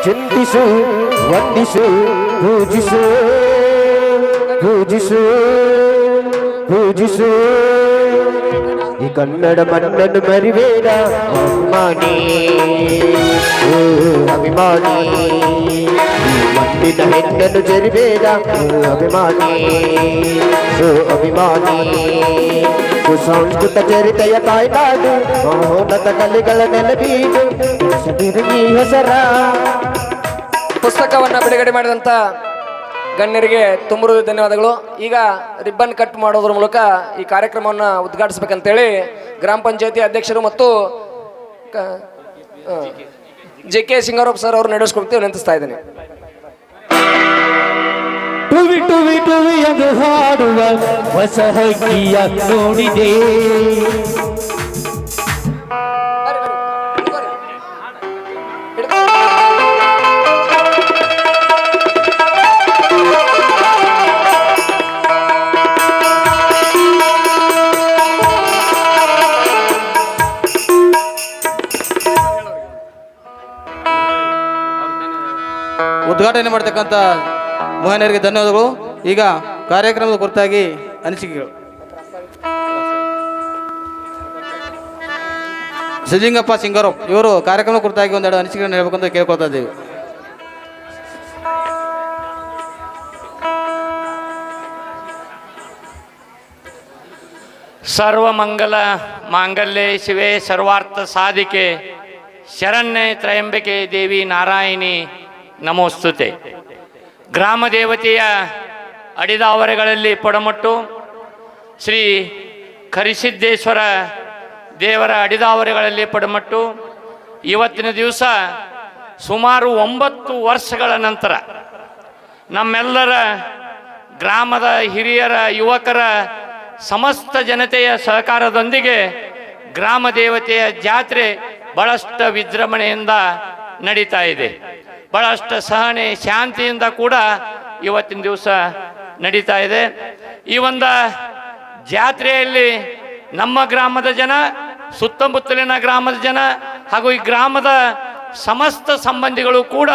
ಚಿಂತಿಸು ವಂದಿಸು ಪೂಜಿಸು ಪೂಜಿಸು ಪೂಜಿಸು ಈ ಕನ್ನಡ ಮಣ್ಣನ್ನು ಮರಿಬೇಡ ಅಭಿಮಾನಿ ಓ ಅಭಿಮಾನಿ ಈ ಮಣ್ಣಿನ ಹೆಣ್ಣನ್ನು ಜರಿಬೇಡ ಅಭಿಮಾನಿ ಓ ಅಭಿಮಾನಿ ಸುಸಂಸ್ಕೃತ ಚರಿತೆಯ ತಾಯ್ನಾಡು ಮಹೋನ್ನತ ಕಲೆಗಳ ನೆಲಬೀಡು ಈ ಹೆಸರ ಪುಸ್ತಕವನ್ನು ಬಿಡುಗಡೆ ಮಾಡಿದಂಥ ಗಣ್ಯರಿಗೆ ತುಂಬ ಧನ್ಯವಾದಗಳು. ಈಗ ರಿಬ್ಬನ್ ಕಟ್ ಮಾಡೋದ್ರ ಮೂಲಕ ಈ ಕಾರ್ಯಕ್ರಮವನ್ನು ಉದ್ಘಾಟಿಸಬೇಕಂತೇಳಿ ಗ್ರಾಮ ಪಂಚಾಯತಿ ಅಧ್ಯಕ್ಷರು ಮತ್ತು JK ಸಿಂಗಾರೋಪ್ ಸರ್ ಅವರು ನಡೆಸ್ಕೊಡ್ತೀವಿ ವಿನಂತಿಸ್ತಾ ಇದ್ದೀನಿ. ಟುವಿ ಬಿಡುವಿ ಎಂದು ಹಾಡುವ ಹೊಸ ಹಕ್ಕಿಯ ನೋಡಿದೆ. ಉದ್ಘಾಟನೆ ಮಾಡತಕ್ಕಂಥ ಮಹಿಳೆಯರಿಗೆ ಧನ್ಯವಾದಗಳು. ಈಗ ಕಾರ್ಯಕ್ರಮದ ಕುರಿತಾಗಿ ಅನಿಸಿಕೆಗಳು. ಸಿಜಿಂಗಪ್ಪ ಸಿಂಗರಪ್ ಇವರು ಕಾರ್ಯಕ್ರಮದ ಕುರಿತಾಗಿ ಒಂದೆರಡು ಅನಿಸಿಕೆಗಳನ್ನು ಹೇಳಬೇಕಂತ ಕೇಳ್ಕೊಳ್ತಾ ಇದ್ದೀವಿ. ಸರ್ವಮಂಗಲ ಮಾಂಗಲ್ಯೆ ಶಿವೆ ಸರ್ವಾರ್ಥ ಸಾಧಿಕೆ ಶರಣ್ಯೆ ತ್ರಯಂಬಕೆ ದೇವಿ ನಾರಾಯಣಿ ನಮೋಸ್ತುತೆ. ಗ್ರಾಮ ದೇವತೆಯ ಅಡಿದಾವರೆಗಳಲ್ಲಿ ಪೊಡಮಟ್ಟು ಶ್ರೀ ಕರಿಸಿದ್ದೇಶ್ವರ ದೇವರ ಅಡಿದಾವರೆಗಳಲ್ಲಿ ಪಡಮಟ್ಟು ಇವತ್ತಿನ ದಿವಸ ಸುಮಾರು 9 ವರ್ಷಗಳ ನಂತರ ನಮ್ಮೆಲ್ಲರ ಗ್ರಾಮದ ಹಿರಿಯರ ಯುವಕರ ಸಮಸ್ತ ಜನತೆಯ ಸಹಕಾರದೊಂದಿಗೆ ಗ್ರಾಮ ದೇವತೆಯ ಜಾತ್ರೆ ಬಹಳಷ್ಟು ವಿಜೃಂಭಣೆಯಿಂದ ನಡೀತಾ ಇದೆ. ಬಹಳಷ್ಟು ಸಹನೆ ಶಾಂತಿಯಿಂದ ಕೂಡ ಇವತ್ತಿನ ದಿವಸ ನಡೀತಾ ಇದೆ. ಈ ಒಂದು ಜಾತ್ರೆಯಲ್ಲಿ ನಮ್ಮ ಗ್ರಾಮದ ಜನ, ಸುತ್ತಮುತ್ತಲಿನ ಗ್ರಾಮದ ಜನ ಹಾಗೂ ಈ ಗ್ರಾಮದ ಸಮಸ್ತ ಸಂಬಂಧಿಗಳು ಕೂಡ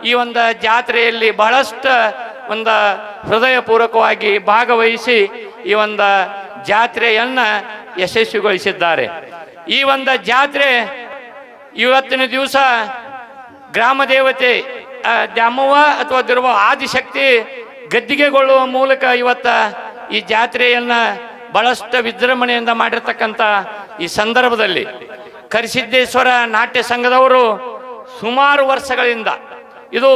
ಈ ಒಂದು ಜಾತ್ರೆಯಲ್ಲಿ ಬಹಳಷ್ಟು ಒಂದು ಹೃದಯಪೂರ್ವಕವಾಗಿ ಭಾಗವಹಿಸಿ ಈ ಒಂದು ಜಾತ್ರೆಯನ್ನು ಯಶಸ್ವಿಗೊಳಿಸಿದ್ದಾರೆ. ಈ ಒಂದು ಜಾತ್ರೆ ಇವತ್ತಿನ ದಿವಸ ಗ್ರಾಮ ದೇವತೆ ದ್ಯಾಮವ್ವ ಅಥವಾ ದುರ್ವ ಆದಿಶಕ್ತಿ ಗದ್ದಿಗೆಗೊಳ್ಳುವ ಮೂಲಕ ಇವತ್ತು ಈ ಜಾತ್ರೆಯನ್ನು ಬಹಳಷ್ಟು ವಿಜೃಂಭಣೆಯಿಂದ ಮಾಡಿರ್ತಕ್ಕಂಥ ಈ ಸಂದರ್ಭದಲ್ಲಿ ಕರಿಸಿದ್ದೇಶ್ವರ ನಾಟ್ಯ ಸಂಘದವರು ಸುಮಾರು ವರ್ಷಗಳಿಂದ ಇದು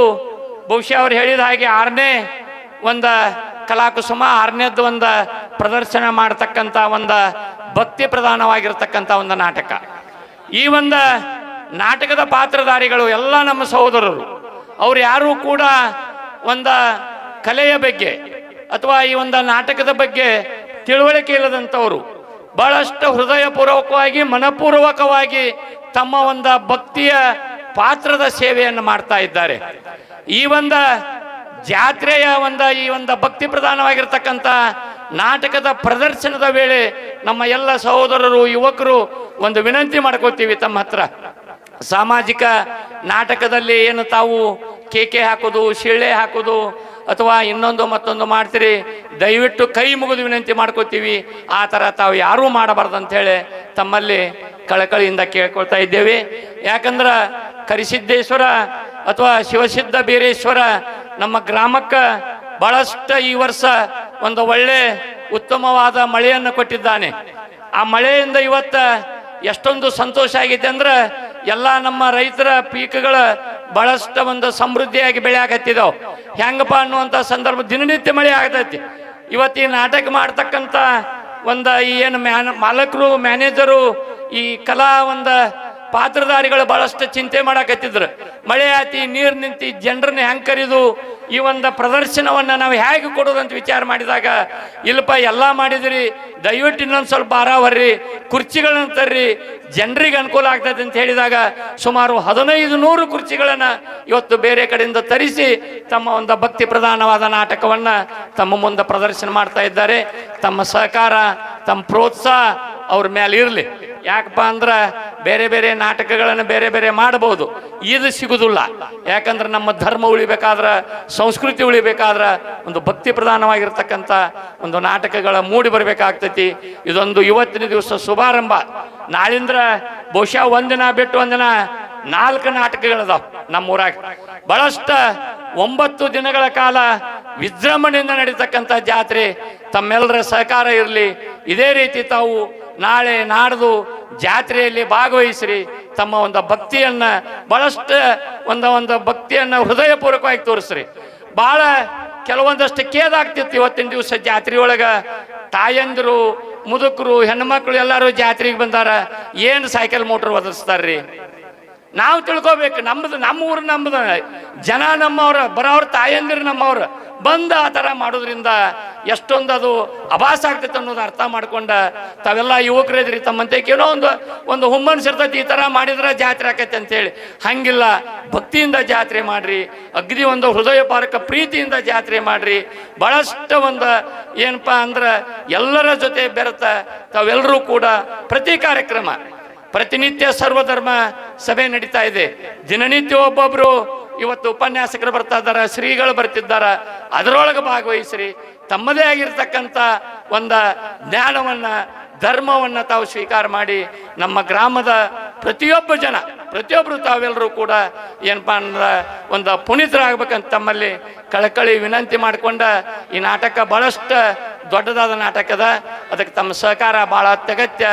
ಬಹುಶಃ ಅವರು ಹೇಳಿದ ಹಾಗೆ 6ನೇ ಒಂದು ಕಲಾಕುಸುಮ, 6ನೇದ್ದು ಒಂದು ಪ್ರದರ್ಶನ ಮಾಡತಕ್ಕಂಥ ಒಂದು ಭಕ್ತಿ ಪ್ರಧಾನವಾಗಿರ್ತಕ್ಕಂಥ ಒಂದು ನಾಟಕ. ಈ ಒಂದು ನಾಟಕದ ಪಾತ್ರಧಾರಿಗಳು ಎಲ್ಲ ನಮ್ಮ ಸಹೋದರರು. ಅವ್ರು ಯಾರೂ ಕೂಡ ಒಂದು ಕಲೆಯ ಬಗ್ಗೆ ಅಥವಾ ಈ ಒಂದು ನಾಟಕದ ಬಗ್ಗೆ ತಿಳುವಳಿಕೆ ಇಲ್ಲದಂಥವರು ಬಹಳಷ್ಟು ಹೃದಯಪೂರ್ವಕವಾಗಿ ಮನಪೂರ್ವಕವಾಗಿ ತಮ್ಮ ಒಂದು ಭಕ್ತಿಯ ಪಾತ್ರದ ಸೇವೆಯನ್ನು ಮಾಡ್ತಾ ಇದ್ದಾರೆ. ಈ ಒಂದು ಜಾತ್ರೆಯ ಈ ಒಂದು ಭಕ್ತಿ ಪ್ರಧಾನವಾಗಿರ್ತಕ್ಕಂಥ ನಾಟಕದ ಪ್ರದರ್ಶನದ ವೇಳೆ ನಮ್ಮ ಎಲ್ಲ ಸಹೋದರರು ಯುವಕರು ಒಂದು ವಿನಂತಿ ಮಾಡ್ಕೋತೀವಿ ತಮ್ಮ ಹತ್ರ. ಸಾಮಾಜಿಕ ನಾಟಕದಲ್ಲಿ ಏನು ತಾವು ಕೇಕೆ ಹಾಕೋದು, ಶಿಳ್ಳೆ ಹಾಕೋದು ಅಥವಾ ಇನ್ನೊಂದು ಮತ್ತೊಂದು ಮಾಡ್ತೀರಿ, ದಯವಿಟ್ಟು ಕೈ ಮುಗಿದು ವಿನಂತಿ ಮಾಡ್ಕೋತೀವಿ. ಆ ಥರ ತಾವು ಯಾರೂ ಮಾಡಬಾರ್ದು ಅಂಥೇಳಿ ತಮ್ಮಲ್ಲಿ ಕಳಕಳಿಯಿಂದ ಕೇಳ್ಕೊಳ್ತಾ ಇದ್ದೇವೆ. ಯಾಕಂದ್ರೆ ಕರಿಸಿದ್ದೇಶ್ವರ ಅಥವಾ ಶಿವಸಿದ್ಧ ಬೀರೇಶ್ವರ ನಮ್ಮ ಗ್ರಾಮಕ್ಕೆ ಬಹಳಷ್ಟು ಈ ವರ್ಷ ಒಂದು ಒಳ್ಳೆ ಉತ್ತಮವಾದ ಮಳೆಯನ್ನು ಕೊಟ್ಟಿದ್ದಾನೆ. ಆ ಮಳೆಯಿಂದ ಇವತ್ತು ಎಷ್ಟೊಂದು ಸಂತೋಷ ಆಗಿದೆ ಅಂದ್ರೆ ಎಲ್ಲ ನಮ್ಮ ರೈತರ ಪೀಕ್ಗಳ ಬಹಳಷ್ಟು ಒಂದು ಸಮೃದ್ಧಿಯಾಗಿ ಬೆಳೆ ಆಗತ್ತಿದ್ದಾವೆ. ಹೆಂಗಪ್ಪ ಅನ್ನುವಂಥ ಸಂದರ್ಭ ದಿನನಿತ್ಯ ಮಳೆ ಆಗತೈತಿ. ಇವತ್ತು ಈ ನಾಟಕ ಮಾಡ್ತಕ್ಕಂಥ ಒಂದು ಏನು ಮಾಲಕರು, ಮ್ಯಾನೇಜರು, ಈ ಕಲಾ ಒಂದು ಪಾತ್ರಧಾರಿಗಳು ಬಹಳಷ್ಟು ಚಿಂತೆ ಮಾಡಕತ್ತಿದ್ರು. ಮಳೆ ಆತಿ, ನೀರು ನಿಂತು ಜನರನ್ನ ಹೆಂಗೆ ಕರೆದು ಈ ಒಂದು ಪ್ರದರ್ಶನವನ್ನು ನಾವು ಹೇಗೆ ಕೊಡೋದು ಅಂತ ವಿಚಾರ ಮಾಡಿದಾಗ, ಇಲ್ಲಪ್ಪ ಎಲ್ಲ ಮಾಡಿದ್ರಿ, ದಯವಿಟ್ಟು ಇನ್ನೊಂದು ಸ್ವಲ್ಪ ಆರಾವರ್ರಿ, ಕುರ್ಚಿಗಳನ್ನ ತರ್ರಿ, ಜನರಿಗೆ ಅನುಕೂಲ ಆಗ್ತದೆ ಅಂತ ಹೇಳಿದಾಗ ಸುಮಾರು 1500 ಕುರ್ಚಿಗಳನ್ನು ಇವತ್ತು ಬೇರೆ ಕಡೆಯಿಂದ ತರಿಸಿ ತಮ್ಮ ಒಂದು ಭಕ್ತಿ ಪ್ರಧಾನವಾದ ನಾಟಕವನ್ನು ತಮ್ಮ ಮುಂದೆ ಪ್ರದರ್ಶನ ಮಾಡ್ತಾ ಇದ್ದಾರೆ. ತಮ್ಮ ಸಹಕಾರ, ತಮ್ಮ ಪ್ರೋತ್ಸಾಹ ಅವ್ರ ಮೇಲೆ ಇರಲಿ. ಯಾಕಪ್ಪ ಅಂದ್ರೆ ಬೇರೆ ಬೇರೆ ನಾಟಕಗಳನ್ನು ಬೇರೆ ಬೇರೆ ಮಾಡಬಹುದು, ಇದು ಸಿಗುದಿಲ್ಲ. ಯಾಕಂದ್ರೆ ನಮ್ಮ ಧರ್ಮ ಉಳಿಬೇಕಾದ್ರೆ, ಸಂಸ್ಕೃತಿ ಉಳಿಬೇಕಾದ್ರೆ ಒಂದು ಭಕ್ತಿ ಪ್ರಧಾನವಾಗಿರ್ತಕ್ಕಂಥ ಒಂದು ನಾಟಕಗಳ ಮೂಡಿ ಬರಬೇಕಾಗ್ತೈತಿ. ಇದೊಂದು ಇವತ್ತಿನ ದಿವಸ ಶುಭಾರಂಭ. ನಾಳಿಂದ್ರ ಬಹುಶಃ ಒಂದಿನ ಬಿಟ್ಟು ಒಂದಿನ 4 ನಾಟಕಗಳದಾವ ನಮ್ಮೂರಾಗ. ಬಹಳಷ್ಟು 9 ದಿನಗಳ ಕಾಲ ವಿಜೃಂಭಣೆಯಿಂದ ನಡೀತಕ್ಕಂಥ ಜಾತ್ರೆ. ತಮ್ಮೆಲ್ಲರ ಸಹಕಾರ ಇರಲಿ. ಇದೇ ರೀತಿ ತಾವು ನಾಳೆ ನಾಡ್ದು ಜಾತ್ರೆಯಲ್ಲಿ ಭಾಗವಹಿಸ್ರಿ. ತಮ್ಮ ಒಂದು ಭಕ್ತಿಯನ್ನು ಬಹಳಷ್ಟು ಒಂದು ಭಕ್ತಿಯನ್ನು ಹೃದಯಪೂರ್ವಕವಾಗಿ ತೋರಿಸ್ರಿ. ಭಾಳ ಕೆಲವೊಂದಷ್ಟು ಖೇದಾಗ್ತಿತ್ತು ಇವತ್ತಿನ ದಿವಸ ಜಾತ್ರೆಯೊಳಗೆ. ತಾಯಂದಿರು, ಮುದುಕರು, ಹೆಣ್ಮಕ್ಳು ಎಲ್ಲರೂ ಜಾತ್ರೆಗೆ ಬಂದಾರ, ಏನು ಸೈಕಲ್ ಮೋಟ್ರ್ ಒದರ್ಸ್ತಾರ್ರಿ. ನಾವು ತಿಳ್ಕೊಬೇಕು, ನಮ್ಮದು ನಮ್ಮ ಊರು ನಮ್ಮದು, ಜನ ನಮ್ಮವ್ರ, ಬರೋವ್ರ ತಾಯಂದಿರು ನಮ್ಮವ್ರು ಬಂದು ಆ ಥರ ಮಾಡೋದ್ರಿಂದ ಎಷ್ಟೊಂದು ಅದು ಅಭಾಸ ಆಗ್ತೈತೆ ಅನ್ನೋದು ಅರ್ಥ ಮಾಡ್ಕೊಂಡ ತಾವೆಲ್ಲ ಯುವಕರಿದ್ರಿ, ತಮ್ಮಂತೆ ಏನೋ ಒಂದು ಹುಮ್ಮನ್ಸಿರ್ತೈತಿ, ಈ ಥರ ಮಾಡಿದ್ರೆ ಜಾತ್ರೆ ಆಕೈತೆ ಅಂತೇಳಿ. ಹಂಗಿಲ್ಲ, ಭಕ್ತಿಯಿಂದ ಜಾತ್ರೆ ಮಾಡ್ರಿ, ಅಗ್ದಿ ಒಂದು ಹೃದಯಪಾರಕ ಪ್ರೀತಿಯಿಂದ ಜಾತ್ರೆ ಮಾಡ್ರಿ. ಭಾಳಷ್ಟು ಒಂದು ಏನಪ್ಪ ಅಂದ್ರೆ ಎಲ್ಲರ ಜೊತೆ ಬೆರೆತ ತಾವೆಲ್ಲರೂ ಕೂಡ ಪ್ರತಿ ಕಾರ್ಯಕ್ರಮ, ಪ್ರತಿನಿತ್ಯ ಸರ್ವಧರ್ಮ ಸಭೆ ನಡೀತಾ ಇದೆ. ದಿನನಿತ್ಯ ಒಬ್ಬೊಬ್ರು ಇವತ್ತು ಉಪನ್ಯಾಸಕರು ಬರ್ತಾ ಇದ್ದಾರೆ, ಶ್ರೀಗಳು ಬರ್ತಿದ್ದಾರೆ. ಅದರೊಳಗೆ ಭಾಗವಹಿಸ್ರಿ. ತಮ್ಮದೇ ಆಗಿರ್ತಕ್ಕಂಥ ಒಂದು ಜ್ಞಾನವನ್ನು, ಧರ್ಮವನ್ನು ತಾವು ಸ್ವೀಕಾರ ಮಾಡಿ ನಮ್ಮ ಗ್ರಾಮದ ಪ್ರತಿಯೊಬ್ಬರು ತಾವೆಲ್ಲರೂ ಕೂಡ ಏನಪ್ಪ ಅಂದ್ರೆ ಒಂದು ಪುನೀತರಾಗಬೇಕಂತ ತಮ್ಮಲ್ಲಿ ಕಳಕಳಿ ವಿನಂತಿ ಮಾಡಿಕೊಂಡ ಈ ನಾಟಕ ಭಾಳಷ್ಟು ದೊಡ್ಡದಾದ ನಾಟಕ ಅದ. ಅದಕ್ಕೆ ತಮ್ಮ ಸಹಕಾರ ಭಾಳ ಅತ್ಯಗತ್ಯ.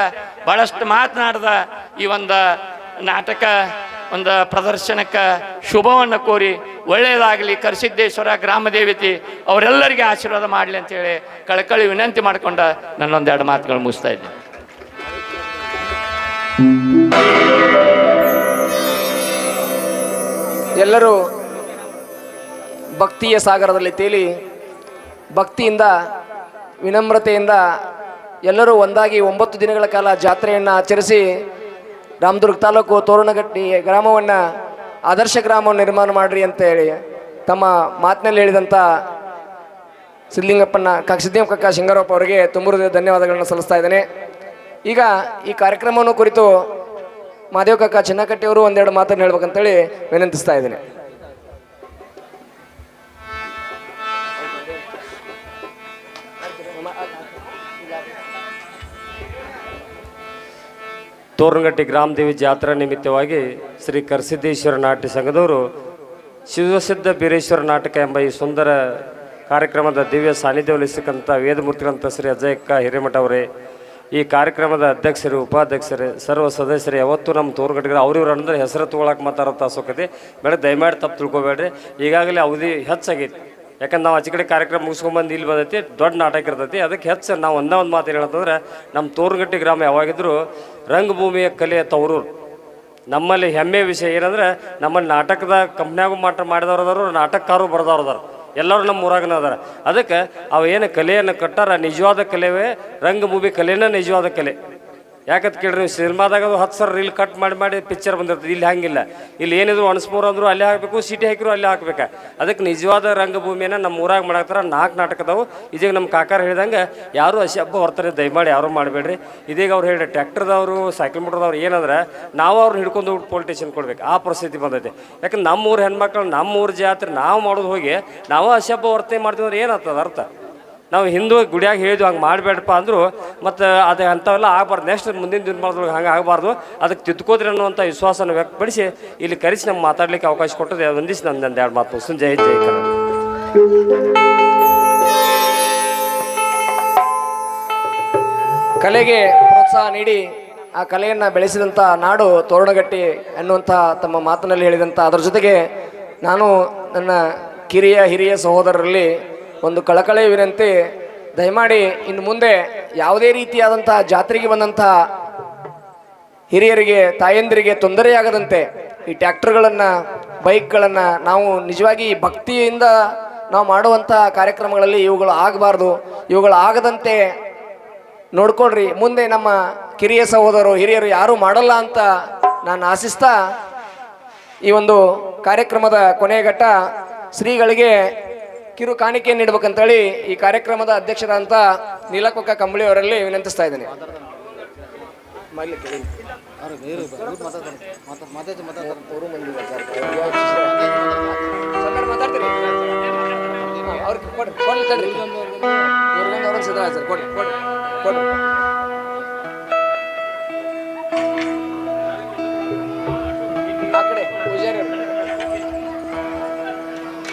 ಭಾಳಷ್ಟು ಮಾತನಾಡ್ದ ಈ ಒಂದು ನಾಟಕ ಒಂದು ಪ್ರದರ್ಶನಕ್ಕೆ ಶುಭವನ್ನು ಕೋರಿ ಒಳ್ಳೆಯದಾಗಲಿ, ಕರಿಸಿದ್ದೇಶ್ವರ ಗ್ರಾಮ ದೇವತೆ ಅವರೆಲ್ಲರಿಗೆ ಆಶೀರ್ವಾದ ಮಾಡಲಿ ಅಂತೇಳಿ ಕಳಕಳಿ ವಿನಂತಿ ಮಾಡಿಕೊಂಡ ನನ್ನೊಂದೆರಡು ಮಾತುಗಳು ಮುಗಿಸ್ತಾ ಇದ್ದೀನಿ. ಎಲ್ಲರೂ ಭಕ್ತಿಯ ಸಾಗರದಲ್ಲಿ ತೇಲಿ ಭಕ್ತಿಯಿಂದ ವಿನಮ್ರತೆಯಿಂದ ಎಲ್ಲರೂ ಒಂದಾಗಿ 9 ದಿನಗಳ ಕಾಲ ಜಾತ್ರೆಯನ್ನು ಆಚರಿಸಿ ರಾಮದುರ್ಗ ತಾಲೂಕು ತೋರಣಗಟ್ಟಿ ಗ್ರಾಮವನ್ನು ಆದರ್ಶ ಗ್ರಾಮವನ್ನು ನಿರ್ಮಾಣ ಮಾಡಿರಿ ಅಂತೇಳಿ ತಮ್ಮ ಮಾತಿನಲ್ಲಿ ಹೇಳಿದಂಥ ಸಿದ್ಲಿಂಗಪ್ಪನ ಸಿದ್ಲಿಂಗ ಕಕ್ಕ ಶಿಂಗಾರಪ್ಪ ಅವರಿಗೆ ತುಂಬ ಧನ್ಯವಾದಗಳನ್ನು ಸಲ್ಲಿಸ್ತಾ ಇದ್ದೇನೆ. ಈಗ ಈ ಕಾರ್ಯಕ್ರಮವನ್ನು ಕುರಿತು ಮಾದೇವ್ ಕಕ್ಕ ಚಿನ್ನಕಟ್ಟಿಯವರು ಒಂದೆರಡು ಮಾತನ್ನು ಹೇಳ್ಬೇಕಂತೇಳಿ ವಿನಂತಿಸ್ತಾ ಇದ್ದೇನೆ. ತೋರಣಗಟ್ಟಿ ಗ್ರಾಮದೇವಿ ಜಾತ್ರಾ ನಿಮಿತ್ತವಾಗಿ ಶ್ರೀ ಕರಿಸಿದ್ದೇಶ್ವರ ನಾಟ್ಯ ಸಂಘದವರು ಶಿವಸಿದ್ಧ ಬೀರೇಶ್ವರ ನಾಟಕ ಎಂಬ ಈ ಸುಂದರ ಕಾರ್ಯಕ್ರಮದ ದಿವ್ಯ ಸಾನ್ನಿಧ್ಯವಲ್ಲಿಸ್ತಕ್ಕಂಥ ವೇದಮೂರ್ತಿಗಳಂಥ ಶ್ರೀ ಅಜಯಕ್ಕ ಹಿರೇಮಠ ಅವರೇ, ಈ ಕಾರ್ಯಕ್ರಮದ ಅಧ್ಯಕ್ಷರು, ಉಪಾಧ್ಯಕ್ಷರು, ಸರ್ವ ಸದಸ್ಯರು ಯಾವತ್ತೂ ನಮ್ಮ ತೋರಣಗಟ್ಟಿಗೆ ಅವ್ರಿವ್ರು ಅಂದ್ರೆ ಹೆಸರು ತೊಗೊಳಕ್ಕೆ ಮಾತಾಡೋ ಆಸೋಕತೆ ಬೇಡ, ದಯಮಾಡಿ ತಪ್ಪು ತಿಳ್ಕೊಬೇಡ್ರಿ. ಈಗಾಗಲೇ ಅವಧಿ ಹೆಚ್ಚಾಗೈತಿ, ಯಾಕಂದ್ರೆ ನಾವು ಆಚೆ ಕಡೆ ಕಾರ್ಯಕ್ರಮ ಮುಗಿಸ್ಕೊಂಬಂದು ಇಲ್ಲಿ ಬಂದೈತಿ, ದೊಡ್ಡ ನಾಟಕ ಇರ್ತೈತಿ. ಅದಕ್ಕೆ ಹೆಚ್ಚು ನಾವು ಒಂದೇ ಒಂದು ಮಾತು ಹೇಳತ್ತಂದ್ರೆ ನಮ್ಮ ತೋರಣಗಟ್ಟಿ ಗ್ರಾಮ ಯಾವಾಗಿದ್ರೂ ರಂಗಭೂಮಿಯ ಕಲೆಯ ತವರೂರು. ನಮ್ಮಲ್ಲಿ ಹೆಮ್ಮೆಯ ವಿಷಯ ಏನಂದ್ರೆ ನಮ್ಮಲ್ಲಿ ನಾಟಕದ ಕಂಪ್ನ್ಯಾಗೂ ಮಾಡಿದವ್ರು ಅದಾರು, ನಾಟಕಕಾರು ಬರೆದವ್ರು ಅದಾರ, ಎಲ್ಲರೂ ನಮ್ಮ ಊರಾಗನ ಅದಾರ. ಅದಕ್ಕೆ ಅವು ಏನು ಕಲೆಯನ್ನು ಕಟ್ಟಾರ ನಿಜವಾದ ಕಲೆವೇ ರಂಗಭೂಮಿ ಕಲೆನೇ ನಿಜವಾದ ಕಲೆ. ಯಾಕಂತ ಕೇಳ್ರಿ, ನೀವು ಸಿನಿಮಾದಾಗ 10 ಸಾವಿರ ರೀಲ್ ಕಟ್ ಮಾಡಿ ಪಿಕ್ಚರ್ ಬಂದಿರ್ತದೆ. ಇಲ್ಲಿ ಹಂಗಿಲ್ಲ, ಇಲ್ಲಿ ಏನಿದ್ರು ಅನ್ಸ್ಮೂರು ಅಂದರು ಅಲ್ಲೇ ಹಾಕಬೇಕು, ಸಿಟಿ ಹಾಕಿದ್ರು ಅಲ್ಲೇ ಹಾಕ್ಬೇಕು. ಅದಕ್ಕೆ ನಿಜವಾದ ರಂಗಭೂಮಿಯನ್ನು ನಮ್ಮ ಊರಾಗ ಮಾಡಾಕ್ತಾರ. 4 ನಾಟಕದವು. ಇದೀಗ ನಮ್ಮ ಕಾಕಾರ ಹೇಳಿದಂಗೆ ಯಾರು ಹಬ್ಬ ಹೊರ್ತಾರೆ, ದಯಮಾಡಿ ಯಾರು ಮಾಡಬೇಡ್ರಿ. ಇದೀಗ ಅವ್ರು ಹೇಳಿ ಟ್ರ್ಯಾಕ್ಟರ್ದವರು, ಸೈಕಲ್ ಮೋಟ್ರದವ್ರು ಏನಂದ್ರೆ ನಾವು ಅವ್ರನ್ನ ಹಿಡ್ಕೊಂಡು ಪೊಲೀಸ್ ಸ್ಟೇಷನ್ ಕೊಡ್ಬೇಕು, ಆ ಪರಿಸ್ಥಿತಿ ಬಂದೈತೆ. ಯಾಕಂದ್ರೆ ನಮ್ಮ ಊರು ಹೆಣ್ಮಕ್ಳು, ನಮ್ಮ ಊರು ಜಾತ್ರೆ ನಾವು ಮಾಡೋದು ಹೋಗಿ ನಾವು ಹಬ್ಬ ವರ್ತನೆ ಮಾಡ್ತೀವಿ ಅಂದ್ರೆ ಏನಾಗ್ತದೆ ಅರ್ಥ? ನಾವು ಹಿಂದೂ ಗುಡಿಯಾಗ ಹೇಳಿದ್ವಿ ಹಂಗೆ ಮಾಡಬೇಡಪ್ಪ ಅಂದರು, ಮತ್ತು ಅದು ಅಂಥವೆಲ್ಲ ಆಗಬಾರ್ದು. ನೆಕ್ಸ್ಟ್ ಮುಂದಿನ ದಿನಮಾನದೊಳಗೆ ಹಂಗೆ ಆಗಬಾರ್ದು, ಅದಕ್ಕೆ ತಿದ್ಕೋದ್ರಿ ಅನ್ನುವಂಥ ವಿಶ್ವಾಸನ ವ್ಯಕ್ತಪಡಿಸಿ ಇಲ್ಲಿ ಕರೆಸಿ ನಮ್ಗೆ ಮಾತಾಡಲಿಕ್ಕೆ ಅವಕಾಶ ಕೊಟ್ಟದೆ ಒಂದಿಷ್ಟು ನಂದು 2 ಮಾತು ಮುಗಿಸ್ತೀನಿ. ಜೈ ಜೈ ಕನ್ನಡ. ಕಲೆಗೆ ಪ್ರೋತ್ಸಾಹ ನೀಡಿ ಆ ಕಲೆಯನ್ನು ಬೆಳೆಸಿದಂಥ ನಾಡು ತೋರಣಗಟ್ಟಿ ಅನ್ನುವಂಥ ತಮ್ಮ ಮಾತಿನಲ್ಲಿ ಹೇಳಿದಂಥ, ಅದರ ಜೊತೆಗೆ ನಾನು ನನ್ನ ಹಿರಿಯ ಸಹೋದರರಲ್ಲಿ ಒಂದು ಕಳಕಳಿ ವಿನಂತಿ, ದಯಮಾಡಿ ಇನ್ನು ಮುಂದೆ ಯಾವುದೇ ರೀತಿಯಾದಂಥ ಜಾತ್ರೆಗೆ ಬಂದಂಥ ಹಿರಿಯರಿಗೆ, ತಾಯಂದಿರಿಗೆ ತೊಂದರೆಯಾಗದಂತೆ ಈ ಟ್ರ್ಯಾಕ್ಟರ್ಗಳನ್ನು, ಬೈಕ್ಗಳನ್ನು ನಾವು ನಿಜವಾಗಿ ಭಕ್ತಿಯಿಂದ ನಾವು ಮಾಡುವಂಥ ಕಾರ್ಯಕ್ರಮಗಳಲ್ಲಿ ಇವುಗಳು ಆಗಬಾರ್ದು. ಇವುಗಳು ಆಗದಂತೆ ನೋಡ್ಕೊಳ್ರಿ. ಮುಂದೆ ನಮ್ಮ ಕಿರಿಯ ಸಹೋದರರು, ಹಿರಿಯರು ಯಾರೂ ಮಾಡಲ್ಲ ಅಂತ ನಾನು ಆಶಿಸ್ತಾ ಈ ಒಂದು ಕಾರ್ಯಕ್ರಮದ ಕೊನೆಯ ಘಟ್ಟ ಶ್ರೀಗಳಿಗೆ ಕಿರು ಕಾಣಿಕೆ ನೀಡಬೇಕಂತೇಳಿ ಈ ಕಾರ್ಯಕ್ರಮದ ಅಧ್ಯಕ್ಷರಾದಂಥ ನೀಲಕೊಕ್ಕ ಕಂಬಳಿ ಅವರಲ್ಲಿ ವಿನಂತಿಸ್ತಾ ಇದ್ದೇನೆ.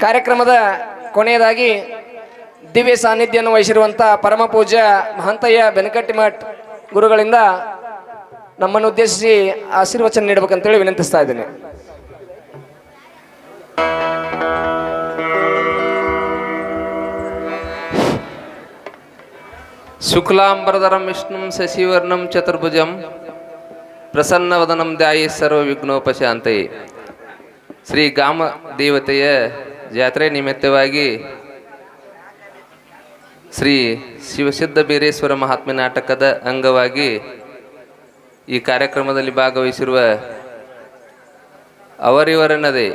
ಕಾರ್ಯಕ್ರಮದ ಕೊನೆಯದಾಗಿ ದಿವ್ಯ ಸಾನ್ನಿಧ್ಯವನ್ನು ವಹಿಸಿರುವಂಥ ಪರಮ ಪೂಜ್ಯ ಮಹಂತಯ್ಯ ಬೆನಕಟ್ಟಿಮಠ್ ಗುರುಗಳಿಂದ ನಮ್ಮನ್ನು ಉದ್ದೇಶಿಸಿ ಆಶೀರ್ವಚನ ನೀಡಬೇಕಂತೇಳಿ ವಿನಂತಿಸ್ತಾ ಇದ್ದೇನೆ. ಶುಕ್ಲಾಂಬರಧರಂ ವಿಷ್ಣುಂ ಶಶಿವರ್ಣಂ ಚತುರ್ಭುಜಂ ಪ್ರಸನ್ನವದನಂ ಧ್ಯಾಯಿ ಸರ್ವ ವಿಘ್ನೋಪಶಾಂತಯೇ. ಶ್ರೀ ಗ್ರಾಮ ದೇವತೆಯ ಜಾತ್ರೆ ನಿಮಿತ್ತವಾಗಿ ಶ್ರೀ ಶಿವಸಿದ್ಧ ಬೀರೇಶ್ವರ ಮಹಾತ್ಮೆ ನಾಟಕದ ಅಂಗವಾಗಿ ಈ ಕಾರ್ಯಕ್ರಮದಲ್ಲಿ ಭಾಗವಹಿಸಿರುವ ಅವರಿವರನ್ನದೇ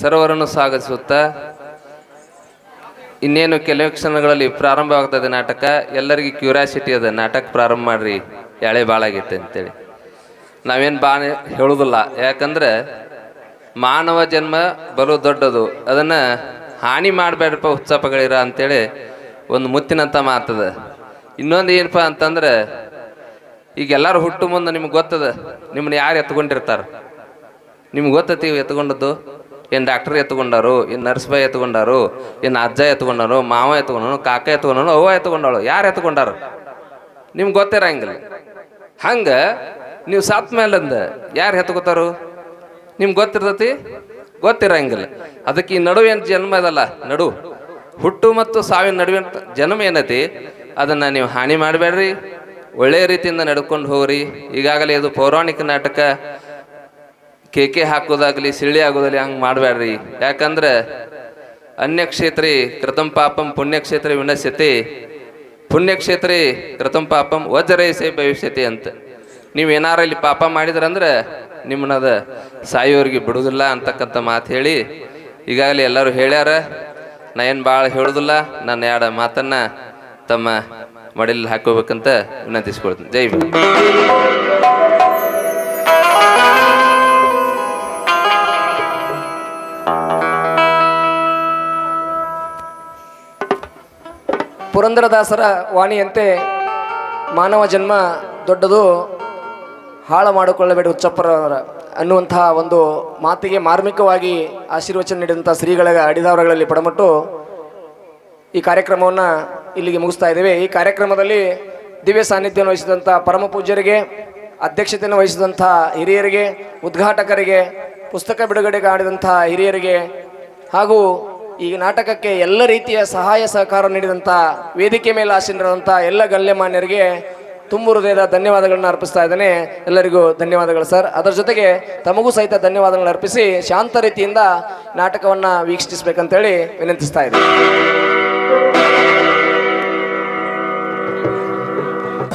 ಸರ್ವರನ್ನು ಸ್ವಾಗತಿಸುತ್ತಾ ಇನ್ನೇನು ಕೆಲವು ಕ್ಷಣಗಳಲ್ಲಿ ಪ್ರಾರಂಭವಾಗ್ತದೆ ನಾಟಕ. ಎಲ್ಲರಿಗೂ ಕ್ಯೂರಿಯಾಸಿಟಿ ಅದ, ನಾಟಕ ಪ್ರಾರಂಭ ಮಾಡ್ರಿ, ಎಳೆ ಭಾಳ ಆಗೈತೆ ಅಂತೇಳಿ. ನಾವೇನು ಭಾಳ ಹೇಳುವುದಿಲ್ಲ, ಯಾಕಂದ್ರೆ ಮಾನವ ಜನ್ಮ ಬಲು ದೊಡ್ಡದು, ಅದನ್ನು ಹಾನಿ ಮಾಡಬೇಡಪ್ಪ ಉತ್ಸವಗಳಿರ ಅಂತೇಳಿ ಒಂದು ಮುತ್ತಿನಂಥ ಮಾತದ. ಇನ್ನೊಂದು ಏನಪ್ಪ ಅಂತಂದ್ರೆ, ಈಗ ಎಲ್ಲರೂ ಹುಟ್ಟು ಮುಂದೆ ನಿಮ್ಗೆ ಗೊತ್ತದ ನಿಮ್ಮನ್ನ ಯಾರು ಎತ್ಕೊಂಡಿರ್ತಾರೆ. ನಿಮ್ಗೆ ಗೊತ್ತತಿ ಎತ್ಕೊಂಡದ್ದು ಏನು ಡಾಕ್ಟರ್ ಎತ್ಕೊಂಡಾರು, ಏನು ನರ್ಸ್ ಬಾಯ್ ಎತ್ಕೊಂಡಾರು, ಏನು ಅಜ್ಜ ಎತ್ಕೊಂಡಾರು, ಮಾವ ಎತ್ಕೊಂಡನು, ಕಾಕ ಎತ್ಕೊಂಡನು, ಅವ್ವ ಎತ್ಕೊಂಡಾಳು, ಯಾರು ಎತ್ಕೊಂಡಾರು ನಿಮ್ಗೆ ಗೊತ್ತಿರಂಗಿಲ್ಲ. ಹಂಗೆ ನೀವು ಸತ್ ಮೇಲಿಂದ ಯಾರು ಎತ್ಕೋತಾರು ನಿಮ್ಗೆ ಗೊತ್ತಿರ್ತತಿ, ಗೊತ್ತಿರಂಗಿಲ್ಲ. ಅದಕ್ಕೆ ಈ ನಡುವೇನು ಜನ್ಮ ಇದಲ್ಲ, ಹುಟ್ಟು ಮತ್ತು ಸಾವಿನ ನಡುವಿನ ಜನ್ಮ ಏನೈತಿ, ಅದನ್ನು ನೀವು ಹಾನಿ ಮಾಡಬೇಡ್ರಿ, ಒಳ್ಳೆಯ ರೀತಿಯಿಂದ ನಡ್ಕೊಂಡು ಹೋಗ್ರಿ. ಈಗಾಗಲೇ ಇದು ಪೌರಾಣಿಕ ನಾಟಕ, ಕೇಕೆ ಹಾಕೋದಾಗಲಿ ಸಿಳ್ಳಿ ಆಗೋದಾಗಲಿ ಹಂಗೆ ಮಾಡಬೇಡ್ರಿ. ಯಾಕಂದ್ರೆ ಅನ್ಯಕ್ಷೇತ್ರೆ ಕೃತಂ ಪಾಪಂ ಪುಣ್ಯಕ್ಷೇತ್ರ ವಿನಶ್ಯತೆ, ಪುಣ್ಯಕ್ಷೇತ್ರೆ ಕೃತಂ ಪಾಪಂ ವಜ್ರೈಸೆ ಭವಿಷ್ಯತೆ ಅಂತ. ನೀವೇನಾರ ಇಲ್ಲಿ ಪಾಪ ಮಾಡಿದ್ರಂದ್ರೆ ನಿಮ್ಮನ್ನದ ಸಾಯೋರಿಗೆ ಬಿಡುವುದಿಲ್ಲ ಅಂತಕ್ಕಂಥ ಮಾತು ಹೇಳಿ ಈಗಾಗಲೇ ಎಲ್ಲರೂ ಹೇಳ್ಯಾರ. ನಾ ಏನು ಭಾಳ ಹೇಳೋದಿಲ್ಲ, ನಾನು ಎರಡು ಮಾತನ್ನು ತಮ್ಮ ಮಡಿಲಲ್ಲಿ ಹಾಕೋಬೇಕಂತ ವಿನಂತಿಸ್ಕೊಳ್ತೀನಿ. ಜೈ ಭೀಮ್. ಪುರಂದರದಾಸರ ವಾಣಿಯಂತೆ ಮಾನವ ಜನ್ಮ ದೊಡ್ಡದು, ಹಾಳು ಮಾಡಿಕೊಳ್ಳಬೇಡಿ ಹುಚ್ಚಪ್ಪರವರ ಅನ್ನುವಂತಹ ಒಂದು ಮಾತಿಗೆ ಮಾರ್ಮಿಕವಾಗಿ ಆಶೀರ್ವಚನ ನೀಡಿದಂಥ ಶ್ರೀಗಳ ಅಡಿದಾವರಗಳಲ್ಲಿ ಪಡಮಟ್ಟು ಈ ಕಾರ್ಯಕ್ರಮವನ್ನು ಇಲ್ಲಿಗೆ ಮುಗಿಸ್ತಾ ಇದ್ದೇವೆ. ಈ ಕಾರ್ಯಕ್ರಮದಲ್ಲಿ ದಿವ್ಯ ಸಾನ್ನಿಧ್ಯವನ್ನು ವಹಿಸಿದಂಥ ಪರಮ ಪೂಜ್ಯರಿಗೆ, ಅಧ್ಯಕ್ಷತೆಯನ್ನು ವಹಿಸಿದಂಥ ಹಿರಿಯರಿಗೆ, ಉದ್ಘಾಟಕರಿಗೆ, ಪುಸ್ತಕ ಬಿಡುಗಡೆಗೆ ಆಡಿದಂಥ ಹಿರಿಯರಿಗೆ ಹಾಗೂ ಈ ನಾಟಕಕ್ಕೆ ಎಲ್ಲ ರೀತಿಯ ಸಹಾಯ ಸಹಕಾರ ನೀಡಿದಂಥ ವೇದಿಕೆ ಮೇಲೆ ಆಸೀನರಾದಂಥ ಎಲ್ಲ ಗಣ್ಯಮಾನ್ಯರಿಗೆ ತುಂಬ ಹೃದಯದ ಧನ್ಯವಾದಗಳನ್ನ ಅರ್ಪಿಸ್ತಾ ಇದ್ದೇನೆ. ಎಲ್ಲರಿಗೂ ಧನ್ಯವಾದಗಳು ಸರ್. ಅದರ ಜೊತೆಗೆ ತಮಗೂ ಸಹಿತ ಧನ್ಯವಾದಗಳನ್ನ ಅರ್ಪಿಸಿ ಶಾಂತ ರೀತಿಯಿಂದ ನಾಟಕವನ್ನು ವೀಕ್ಷಿಸಬೇಕಂತೇಳಿ ವಿನಂತಿಸ್ತಾ ಇದ್ದೀನಿ.